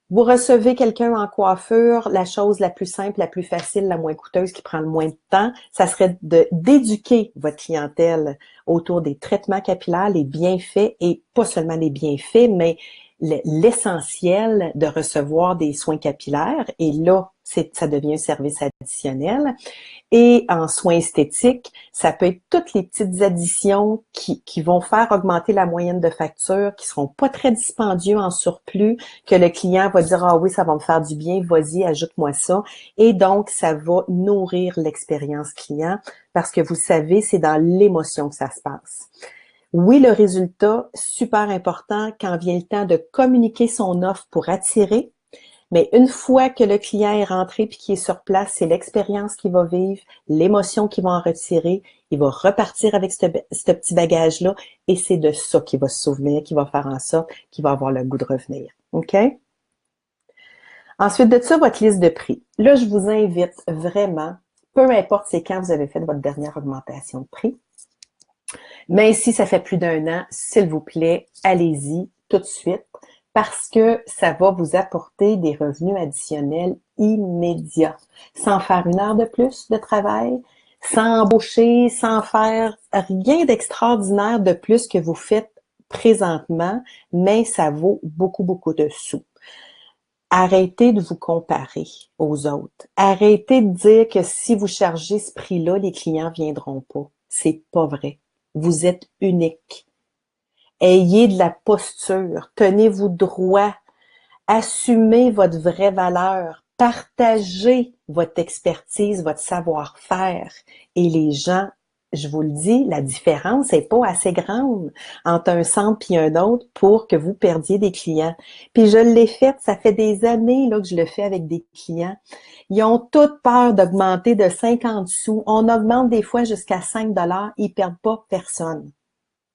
Vous recevez quelqu'un en coiffure, la chose la plus simple, la plus facile, la moins coûteuse, qui prend le moins de temps, ça serait d'éduquer votre clientèle autour des traitements capillaires, les bienfaits, et pas seulement les bienfaits, mais l'essentiel de recevoir des soins capillaires. Et là, ça devient un service additionnel. Et en soins esthétiques, ça peut être toutes les petites additions qui vont faire augmenter la moyenne de facture, qui seront pas très dispendieux en surplus, que le client va dire « Ah oui, ça va me faire du bien, vas-y, ajoute-moi ça ». Et donc, ça va nourrir l'expérience client parce que vous savez, c'est dans l'émotion que ça se passe. Oui, le résultat, super important quand vient le temps de communiquer son offre pour attirer. Mais une fois que le client est rentré puis qu'il est sur place, c'est l'expérience qu'il va vivre, l'émotion qu'il va en retirer. Il va repartir avec ce petit bagage-là et c'est de ça qu'il va se souvenir, qu'il va faire en sorte qu'il va avoir le goût de revenir. OK? Ensuite de ça, votre liste de prix. Là, je vous invite vraiment, peu importe c'est quand vous avez fait votre dernière augmentation de prix, mais si ça fait plus d'un an, s'il vous plaît, allez-y tout de suite parce que ça va vous apporter des revenus additionnels immédiats, sans faire une heure de plus de travail, sans embaucher, sans faire rien d'extraordinaire de plus que vous faites présentement, mais ça vaut beaucoup, beaucoup de sous. Arrêtez de vous comparer aux autres. Arrêtez de dire que si vous chargez ce prix-là, les clients viendront pas. C'est pas vrai. Vous êtes unique. Ayez de la posture. Tenez-vous droit. Assumez votre vraie valeur. Partagez votre expertise, votre savoir-faire. Et les gens, je vous le dis, la différence n'est pas assez grande entre un centre et un autre pour que vous perdiez des clients. Puis je l'ai fait, ça fait des années là, que je le fais avec des clients. Ils ont toute peur d'augmenter de 50 sous. On augmente des fois jusqu'à 5 $. Ils perdent pas personne.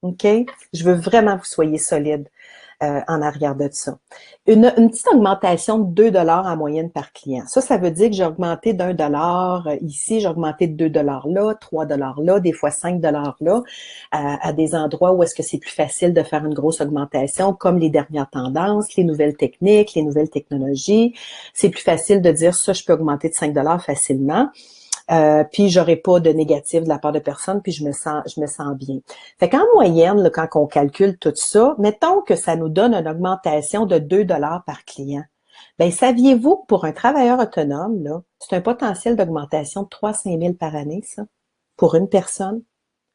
OK? Je veux vraiment que vous soyez solide en arrière de ça. Une petite augmentation de 2 $ en moyenne par client. Ça veut dire que j'ai augmenté d'1 dollar ici, j'ai augmenté de 2 $ là, 3 $ là, des fois 5 $ là, à des endroits où est-ce que c'est plus facile de faire une grosse augmentation, comme les dernières tendances, les nouvelles techniques, les nouvelles technologies. C'est plus facile de dire ça, je peux augmenter de 5 $ facilement. Puis j'aurai pas de négatif de la part de personne, puis je me sens bien. Fait qu'en moyenne, là, quand on calcule tout ça, mettons que ça nous donne une augmentation de 2 $ par client. Bien, saviez-vous que pour un travailleur autonome, là, c'est un potentiel d'augmentation de 300 000 par année, ça, pour une personne,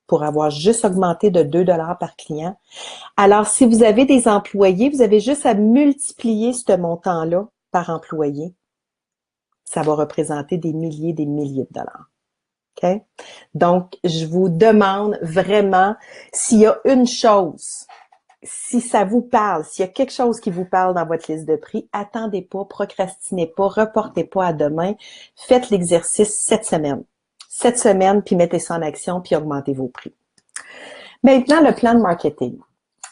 pour avoir juste augmenté de 2 $ par client. Alors, si vous avez des employés, vous avez juste à multiplier ce montant-là par employé. Ça va représenter des milliers de dollars. OK? Donc, je vous demande vraiment, s'il y a une chose, si ça vous parle, s'il y a quelque chose qui vous parle dans votre liste de prix, attendez pas, procrastinez pas, reportez pas à demain. Faites l'exercice cette semaine. Cette semaine, puis mettez ça en action, puis augmentez vos prix. Maintenant, le plan de marketing.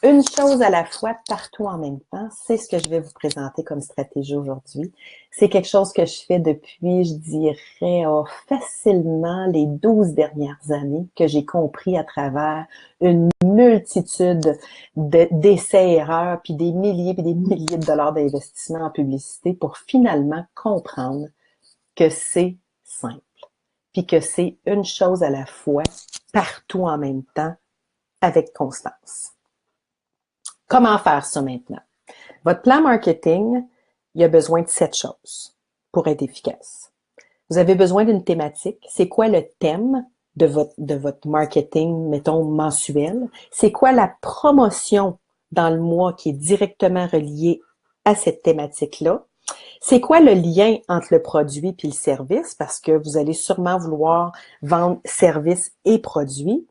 Une chose à la fois, partout en même temps, c'est ce que je vais vous présenter comme stratégie aujourd'hui. C'est quelque chose que je fais depuis, je dirais, facilement les 12 dernières années, que j'ai compris à travers une multitude d'essais-erreurs, puis des milliers de dollars d'investissement en publicité pour finalement comprendre que c'est simple, puis que c'est une chose à la fois, partout en même temps, avec constance. Comment faire ça maintenant? Votre plan marketing, il y a besoin de 7 choses pour être efficace. Vous avez besoin d'une thématique. C'est quoi le thème de votre marketing, mettons, mensuel? C'est quoi la promotion dans le mois qui est directement reliée à cette thématique-là? C'est quoi le lien entre le produit puis le service? Parce que vous allez sûrement vouloir vendre service et produit.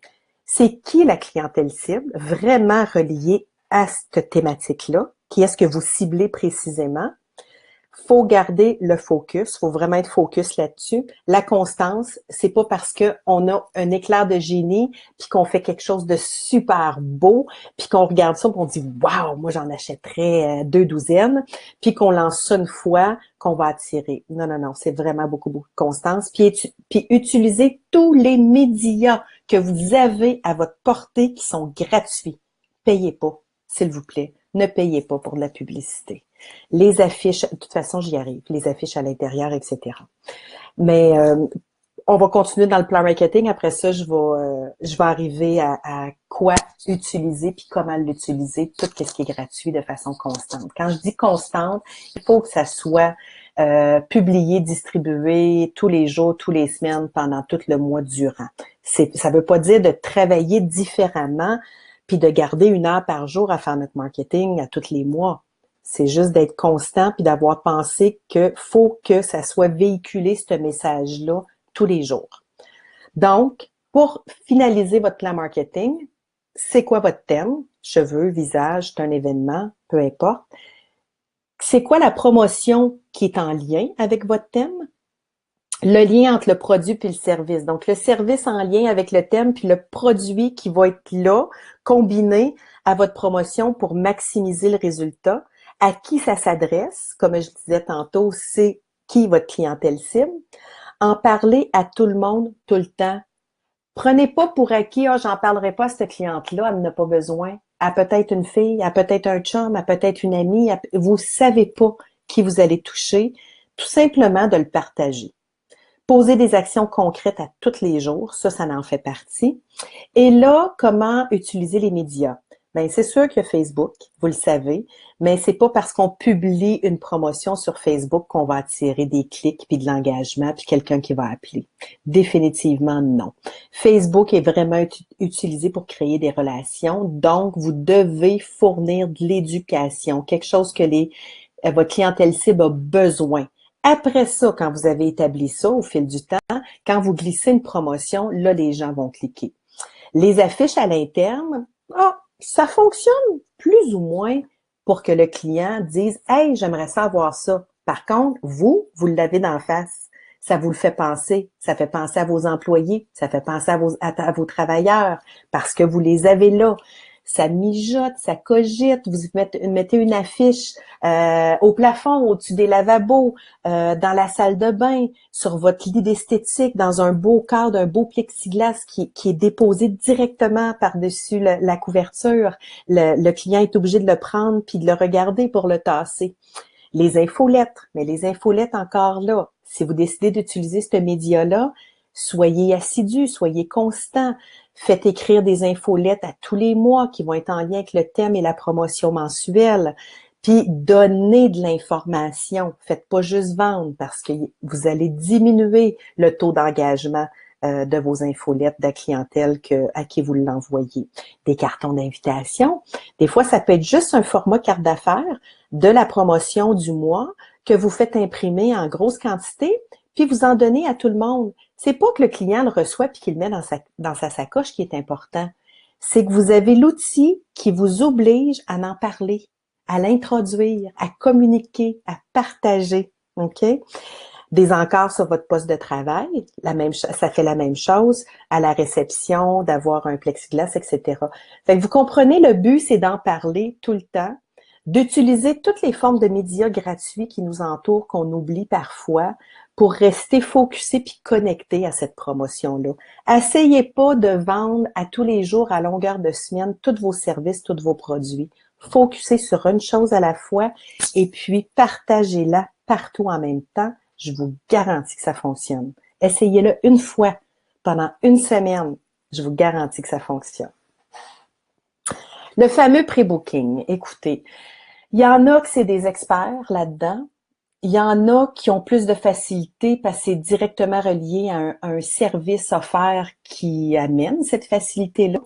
C'est qui la clientèle cible? Vraiment reliée à cette thématique-là, qui est-ce que vous ciblez précisément. Faut garder le focus, faut vraiment être focus là-dessus. La constance, c'est pas parce que on a un éclair de génie puis qu'on fait quelque chose de super beau puis qu'on regarde ça puis on dit waouh, moi j'en achèterais 2 douzaines puis qu'on lance ça une fois qu'on va attirer. Non, non, non, c'est vraiment beaucoup de constance. Puis utilisez tous les médias que vous avez à votre portée qui sont gratuits. Payez pas, s'il vous plaît. Ne payez pas pour de la publicité. Les affiches, de toute façon, j'y arrive, les affiches à l'intérieur, etc. Mais on va continuer dans le plan marketing. Après ça, je vais arriver à quoi utiliser puis comment l'utiliser, tout ce qui est gratuit de façon constante. Quand je dis constante, il faut que ça soit publié, distribué tous les jours, tous les semaines, pendant tout le mois durant. Ça veut pas dire de travailler différemment puis de garder 1 heure par jour à faire notre marketing à tous les mois. C'est juste d'être constant puis d'avoir pensé que faut que ça soit véhiculé, ce message-là, tous les jours. Donc, pour finaliser votre plan marketing, c'est quoi votre thème? Cheveux, visage, c'est un événement, peu importe. C'est quoi la promotion qui est en lien avec votre thème? Le lien entre le produit puis le service. Donc, le service en lien avec le thème puis le produit qui va être là, combiné à votre promotion pour maximiser le résultat. À qui ça s'adresse? Comme je disais tantôt, c'est qui votre clientèle cible. En parler à tout le monde, tout le temps. Prenez pas pour acquis, j'en parlerai pas à cette cliente-là, elle n'en a pas besoin. Elle a peut-être une fille, elle a peut-être un chum, elle a peut-être une amie. Vous savez pas qui vous allez toucher. Tout simplement de le partager. Poser des actions concrètes à tous les jours, ça en fait partie. Et là, comment utiliser les médias? Ben, c'est sûr que Facebook, vous le savez, mais c'est pas parce qu'on publie une promotion sur Facebook qu'on va attirer des clics puis de l'engagement puis quelqu'un qui va appeler. Définitivement non. Facebook est vraiment utilisé pour créer des relations, donc vous devez fournir de l'éducation, quelque chose que votre clientèle cible a besoin. Après ça, quand vous avez établi ça au fil du temps, quand vous glissez une promotion, là, les gens vont cliquer. Les affiches à l'interne, ça fonctionne plus ou moins pour que le client dise « Hey, j'aimerais savoir ça ». Par contre, vous l'avez d'en face. Ça vous le fait penser. Ça fait penser à vos employés. Ça fait penser à vos travailleurs parce que vous les avez là. Ça mijote, ça cogite. Vous mettez une affiche au plafond, au-dessus des lavabos, dans la salle de bain, sur votre lit d'esthétique, dans un beau cadre, un beau plexiglas qui est déposé directement par-dessus la couverture. Le client est obligé de le prendre puis de le regarder pour le tasser. Les infolettres, mais les infolettres encore là. Si vous décidez d'utiliser ce média-là, soyez assidus, soyez constants. Faites écrire des infolettes à tous les mois qui vont être en lien avec le thème et la promotion mensuelle. Puis donnez de l'information. Faites pas juste vendre parce que vous allez diminuer le taux d'engagement de vos infolettes de la clientèle à qui vous l'envoyez. Des cartons d'invitation. Des fois, ça peut être juste un format carte d'affaires de la promotion du mois que vous faites imprimer en grosse quantité, puis vous en donnez à tout le monde. C'est pas que le client le reçoit puis qu'il le met dans sa sacoche qui est important. C'est que vous avez l'outil qui vous oblige à en parler, à l'introduire, à communiquer, à partager. OK? Des encarts sur votre poste de travail, ça fait la même chose à la réception, d'avoir un plexiglas, etc. Fait que vous comprenez, le but, c'est d'en parler tout le temps, d'utiliser toutes les formes de médias gratuits qui nous entourent, qu'on oublie parfois, pour rester focusé puis connecté à cette promotion-là. Essayez pas de vendre à tous les jours, à longueur de semaine, tous vos services, tous vos produits. Focussez sur une chose à la fois et puis partagez-la partout en même temps. Je vous garantis que ça fonctionne. Essayez-le une fois pendant une semaine. Je vous garantis que ça fonctionne. Le fameux pre-booking. Écoutez, il y en a que c'est des experts là-dedans. Il y en a qui ont plus de facilité parce que c'est directement relié à un service offert qui amène cette facilité-là.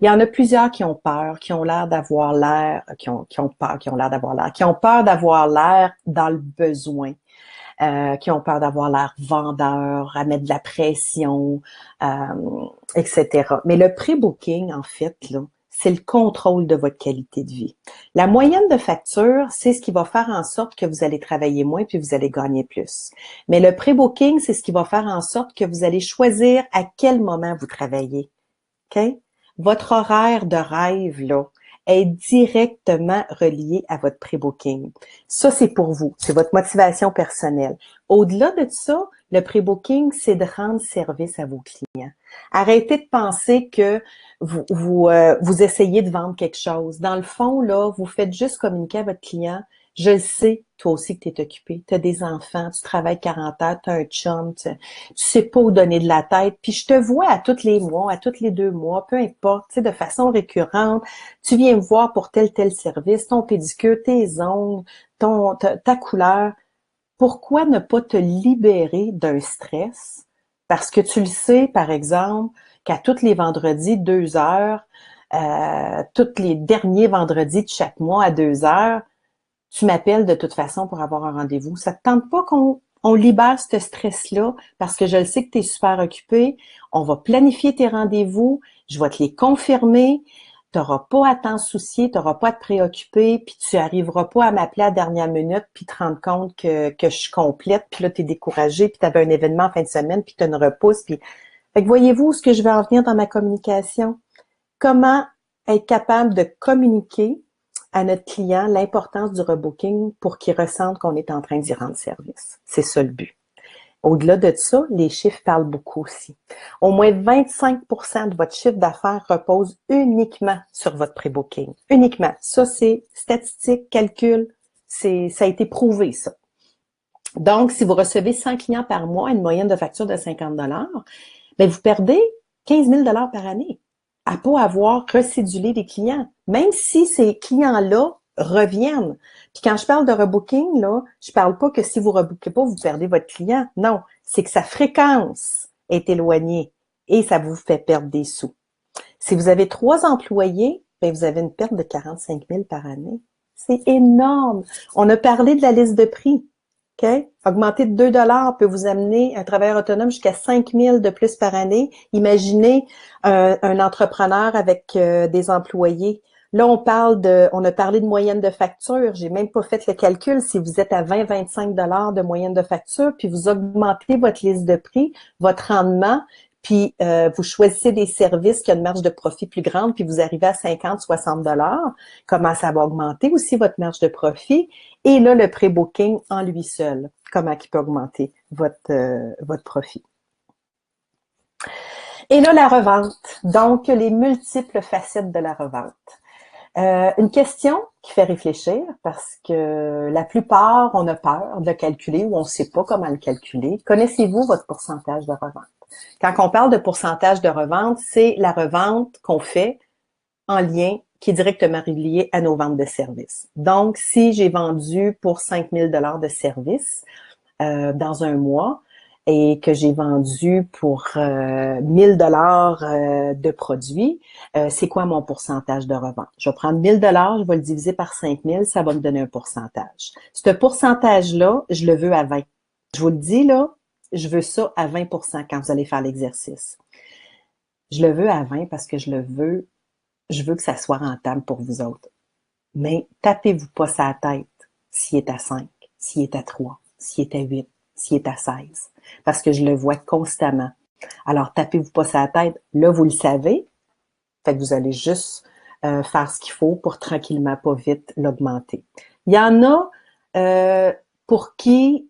Il y en a plusieurs qui ont peur, qui ont l'air d'avoir l'air, qui ont peur, qui ont l'air d'avoir l'air, qui ont peur d'avoir l'air dans le besoin. Qui ont peur d'avoir l'air vendeur, à mettre de la pression, etc. Mais le pre-booking, en fait, là, c'est le contrôle de votre qualité de vie. La moyenne de facture, c'est ce qui va faire en sorte que vous allez travailler moins puis vous allez gagner plus. Mais le pre-booking, c'est ce qui va faire en sorte que vous allez choisir à quel moment vous travaillez. OK? Votre horaire de rêve, là, est directement relié à votre pre-booking. Ça, c'est pour vous. C'est votre motivation personnelle. Au-delà de ça, le pre-booking, c'est de rendre service à vos clients. Arrêtez de penser que vous essayez de vendre quelque chose. Dans le fond, là, vous faites juste communiquer à votre client. Je le sais, toi aussi, que tu es occupé. Tu as des enfants, tu travailles 40 heures, tu as un chum, tu sais pas où donner de la tête. Puis je te vois à tous les mois, à tous les 2 mois, peu importe, tu sais, de façon récurrente. Tu viens me voir pour tel service, ton pédicure, tes ongles, ta couleur. Pourquoi ne pas te libérer d'un stress? Parce que tu le sais, par exemple, qu'à tous les vendredis, 2 heures, tous les derniers vendredis de chaque mois à 2 heures, tu m'appelles de toute façon pour avoir un rendez-vous. Ça te tente pas qu'on libère ce stress-là parce que je le sais que tu es super occupé. On va planifier tes rendez-vous. Je vais te les confirmer. Tu n'auras pas à t'en soucier, tu n'auras pas à te préoccuper, puis tu n'arriveras pas à m'appeler à la dernière minute puis te rendre compte que je suis complète, puis là, tu es découragé, puis tu avais un événement en fin de semaine, puis tu as une repousse. Puis... Fait que voyez-vous ce que je vais en venir dans ma communication? Comment être capable de communiquer à notre client l'importance du rebooking pour qu'il ressente qu'on est en train d'y rendre service. C'est ça le but. Au-delà de ça, les chiffres parlent beaucoup aussi. Au moins 25% de votre chiffre d'affaires repose uniquement sur votre pré-booking. Uniquement. Ça, c'est statistique, calcul, ça a été prouvé, ça. Donc, si vous recevez 100 clients par mois, une moyenne de facture de 50 $, bien, vous perdez 15 000 $ par année. à pas avoir recédulé des clients, même si ces clients-là reviennent. Puis quand je parle de rebooking, là, je parle pas que si vous rebookez pas, vous perdez votre client. Non, c'est que sa fréquence est éloignée et ça vous fait perdre des sous. Si vous avez 3 employés, ben vous avez une perte de 45 000 par année. C'est énorme. On a parlé de la liste de prix. OK? Augmenter de 2 peut vous amener un travailleur autonome jusqu'à 5 000 de plus par année. Imaginez un entrepreneur avec des employés. Là, on a parlé de moyenne de facture. J'ai même pas fait le calcul. Si vous êtes à 20-25 de moyenne de facture, puis vous augmentez votre liste de prix, votre rendement, puis vous choisissez des services qui ont une marge de profit plus grande, puis vous arrivez à 50-60 comment ça va augmenter aussi votre marge de profit? Et là, le pré-booking en lui seul, comment il peut augmenter votre profit. Et là, la revente. Donc, les multiples facettes de la revente. Une question qui fait réfléchir parce que la plupart, on a peur de le calculer ou on ne sait pas comment le calculer. Connaissez-vous votre pourcentage de revente? Quand on parle de pourcentage de revente, c'est la revente qu'on fait en lien qui est directement relié à nos ventes de services. Donc, si j'ai vendu pour 5 000 $ de services dans un mois et que j'ai vendu pour 1 000 $ de produits, c'est quoi mon pourcentage de revente? Je vais prendre 1 000 $, je vais le diviser par 5 000, ça va me donner un pourcentage. Ce pourcentage-là, je le veux à 20. Je vous le dis, là, je veux ça à 20 % quand vous allez faire l'exercice. Je le veux à 20 parce que je veux que ça soit rentable pour vous autres. Mais tapez-vous pas ça à la tête s'il est à 5, s'il est à 3, s'il est à 8, s'il est à 16. Parce que je le vois constamment. Alors, tapez-vous pas ça à la tête. Là, vous le savez. Fait que vous allez juste faire ce qu'il faut pour tranquillement, pas vite, l'augmenter. Il y en a pour qui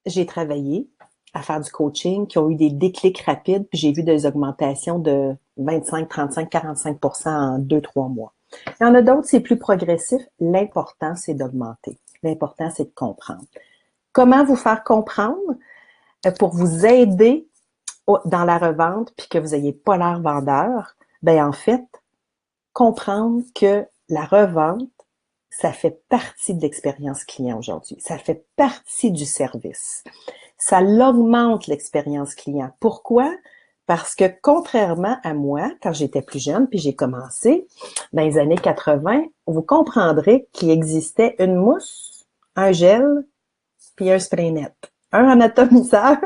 j'ai travaillé à faire du coaching, qui ont eu des déclics rapides, puis j'ai vu des augmentations de 25, 35, 45 % en 2-3 mois. Il y en a d'autres, c'est plus progressif. L'important, c'est d'augmenter. L'important, c'est de comprendre. Comment vous faire comprendre pour vous aider dans la revente puis que vous n'ayez pas l'air vendeur? Ben en fait, comprendre que la revente, ça fait partie de l'expérience client aujourd'hui. Ça fait partie du service. Ça l'augmente l'expérience client. Pourquoi? Parce que contrairement à moi, quand j'étais plus jeune, puis j'ai commencé dans les années 80, vous comprendrez qu'il existait une mousse, un gel, puis un spray net. Un en atomiseur,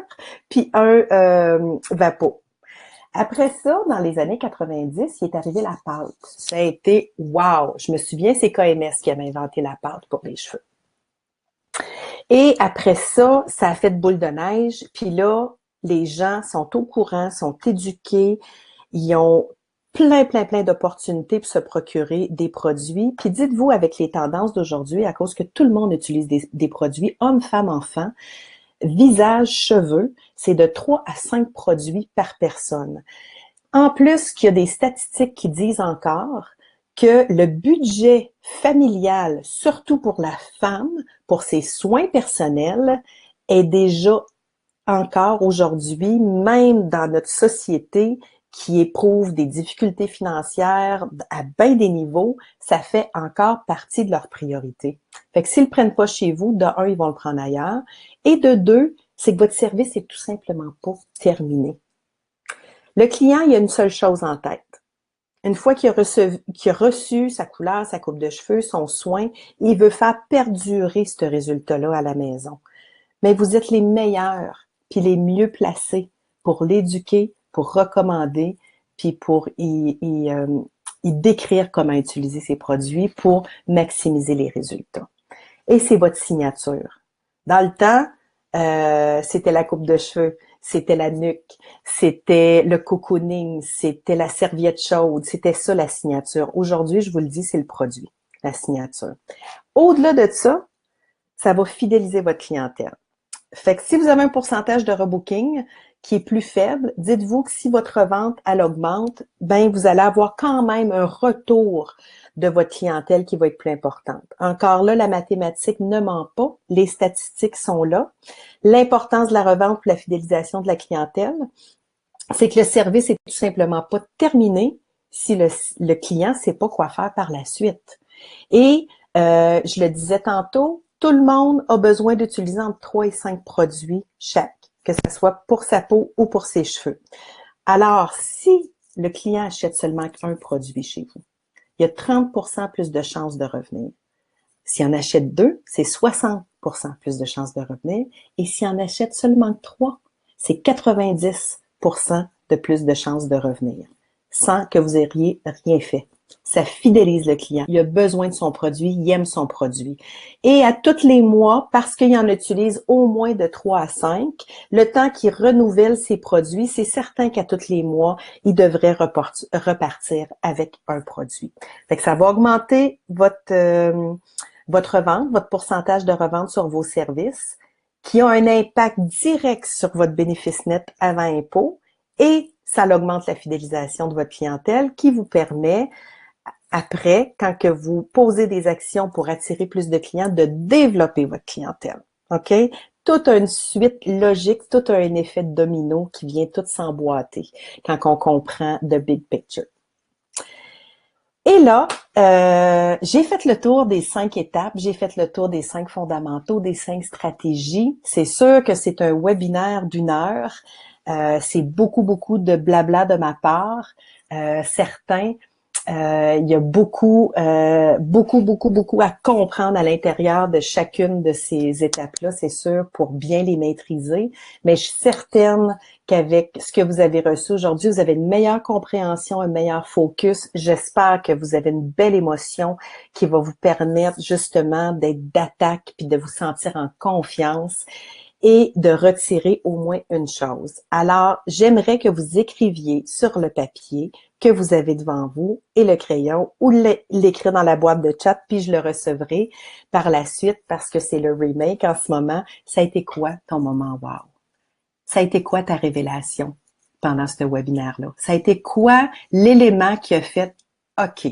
puis un vapeau. Après ça, dans les années 90, il est arrivé la pâte. Ça a été wow! Je me souviens, c'est KMS qui avait inventé la pâte pour les cheveux. Et après ça, ça a fait boule de neige. Puis là, les gens sont au courant, sont éduqués, ils ont plein d'opportunités pour se procurer des produits. Puis dites-vous, avec les tendances d'aujourd'hui, à cause que tout le monde utilise des produits, hommes, femmes, enfants, visage, cheveux, c'est de 3 à 5 produits par personne. En plus, qu'il y a des statistiques qui disent encore que le budget familial, surtout pour la femme, pour ses soins personnels, est déjà encore aujourd'hui, même dans notre société qui éprouve des difficultés financières à bien des niveaux, ça fait encore partie de leur priorité. Fait que s'ils le prennent pas chez vous, de un, ils vont le prendre ailleurs, et de deux, c'est que votre service est tout simplement pas terminé. Le client, il a une seule chose en tête. Une fois qu'il a reçu sa couleur, sa coupe de cheveux, son soin, il veut faire perdurer ce résultat-là à la maison. Mais vous êtes les meilleurs, puis les mieux placés pour l'éduquer, pour recommander, puis pour y décrire comment utiliser ces produits pour maximiser les résultats. Et c'est votre signature. Dans le temps, c'était la coupe de cheveux, c'était la nuque, c'était le cocooning, c'était la serviette chaude, c'était ça la signature. Aujourd'hui, je vous le dis, c'est le produit, la signature. Au-delà de ça, ça va fidéliser votre clientèle. Fait que si vous avez un pourcentage de rebooking qui est plus faible, dites-vous que si votre revente, elle augmente, ben vous allez avoir quand même un retour de votre clientèle qui va être plus importante. Encore là, la mathématique ne ment pas, les statistiques sont là. L'importance de la revente pour la fidélisation de la clientèle, c'est que le service est tout simplement pas terminé, si le client sait pas quoi faire par la suite. Et je le disais tantôt, tout le monde a besoin d'utiliser entre 3 et 5 produits chaque, que ce soit pour sa peau ou pour ses cheveux. Alors, si le client achète seulement un produit chez vous, il y a 30% plus de chances de revenir. S'il en achète 2, c'est 60% plus de chances de revenir. Et s'il en achète seulement 3, c'est 90% de plus de chances de revenir, sans que vous ayez rien fait. Ça fidélise le client. Il a besoin de son produit, il aime son produit. Et à tous les mois, parce qu'il en utilise au moins de 3 à 5, le temps qu'il renouvelle ses produits, c'est certain qu'à tous les mois, il devrait repartir avec un produit. Fait que ça va augmenter votre revente, votre pourcentage de revente sur vos services, qui a un impact direct sur votre bénéfice net avant impôt, et ça augmente la fidélisation de votre clientèle qui vous permet, après, quand que vous posez des actions pour attirer plus de clients, de développer votre clientèle. OK? Toute une suite logique, tout un effet de domino qui vient tout s'emboîter quand on comprend the big picture. Et là, j'ai fait le tour des 5 étapes, j'ai fait le tour des 5 fondamentaux, des 5 stratégies. C'est sûr que c'est un webinaire d'1 heure. C'est beaucoup de blabla de ma part. Certains, il y a beaucoup à comprendre à l'intérieur de chacune de ces étapes-là, c'est sûr, pour bien les maîtriser. Mais je suis certaine qu'avec ce que vous avez reçu aujourd'hui, vous avez une meilleure compréhension, un meilleur focus. J'espère que vous avez une belle émotion qui va vous permettre justement d'être d'attaque puis de vous sentir en confiance et de retirer au moins une chose. Alors, j'aimerais que vous écriviez sur le papier que vous avez devant vous et le crayon ou l'écrire dans la boîte de chat, puis je le recevrai par la suite parce que c'est le remake en ce moment. Ça a été quoi ton moment wow? Ça a été quoi ta révélation pendant ce webinaire-là? Ça a été quoi l'élément qui a fait « OK,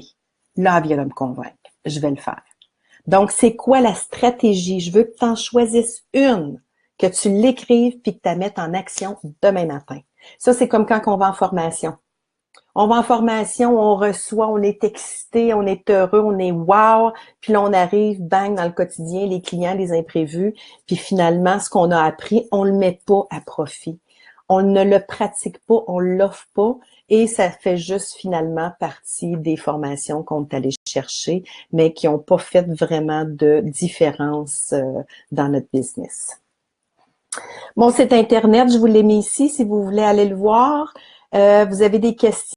là, elle vient de me convaincre, je vais le faire ». Donc, c'est quoi la stratégie? Je veux que tu en choisisses une, que tu l'écrives puis que tu la mettes en action demain matin. Ça, c'est comme quand on va en formation. On va en formation, on reçoit, on est excité, on est heureux, on est wow, puis là, on arrive, bang, dans le quotidien, les clients, les imprévus, puis finalement, ce qu'on a appris, on le met pas à profit. On ne le pratique pas, on l'offre pas, et ça fait juste finalement partie des formations qu'on est allé chercher, mais qui n'ont pas fait vraiment de différence dans notre business. Mon site Internet, je vous l'ai mis ici si vous voulez aller le voir. Vous avez des questions.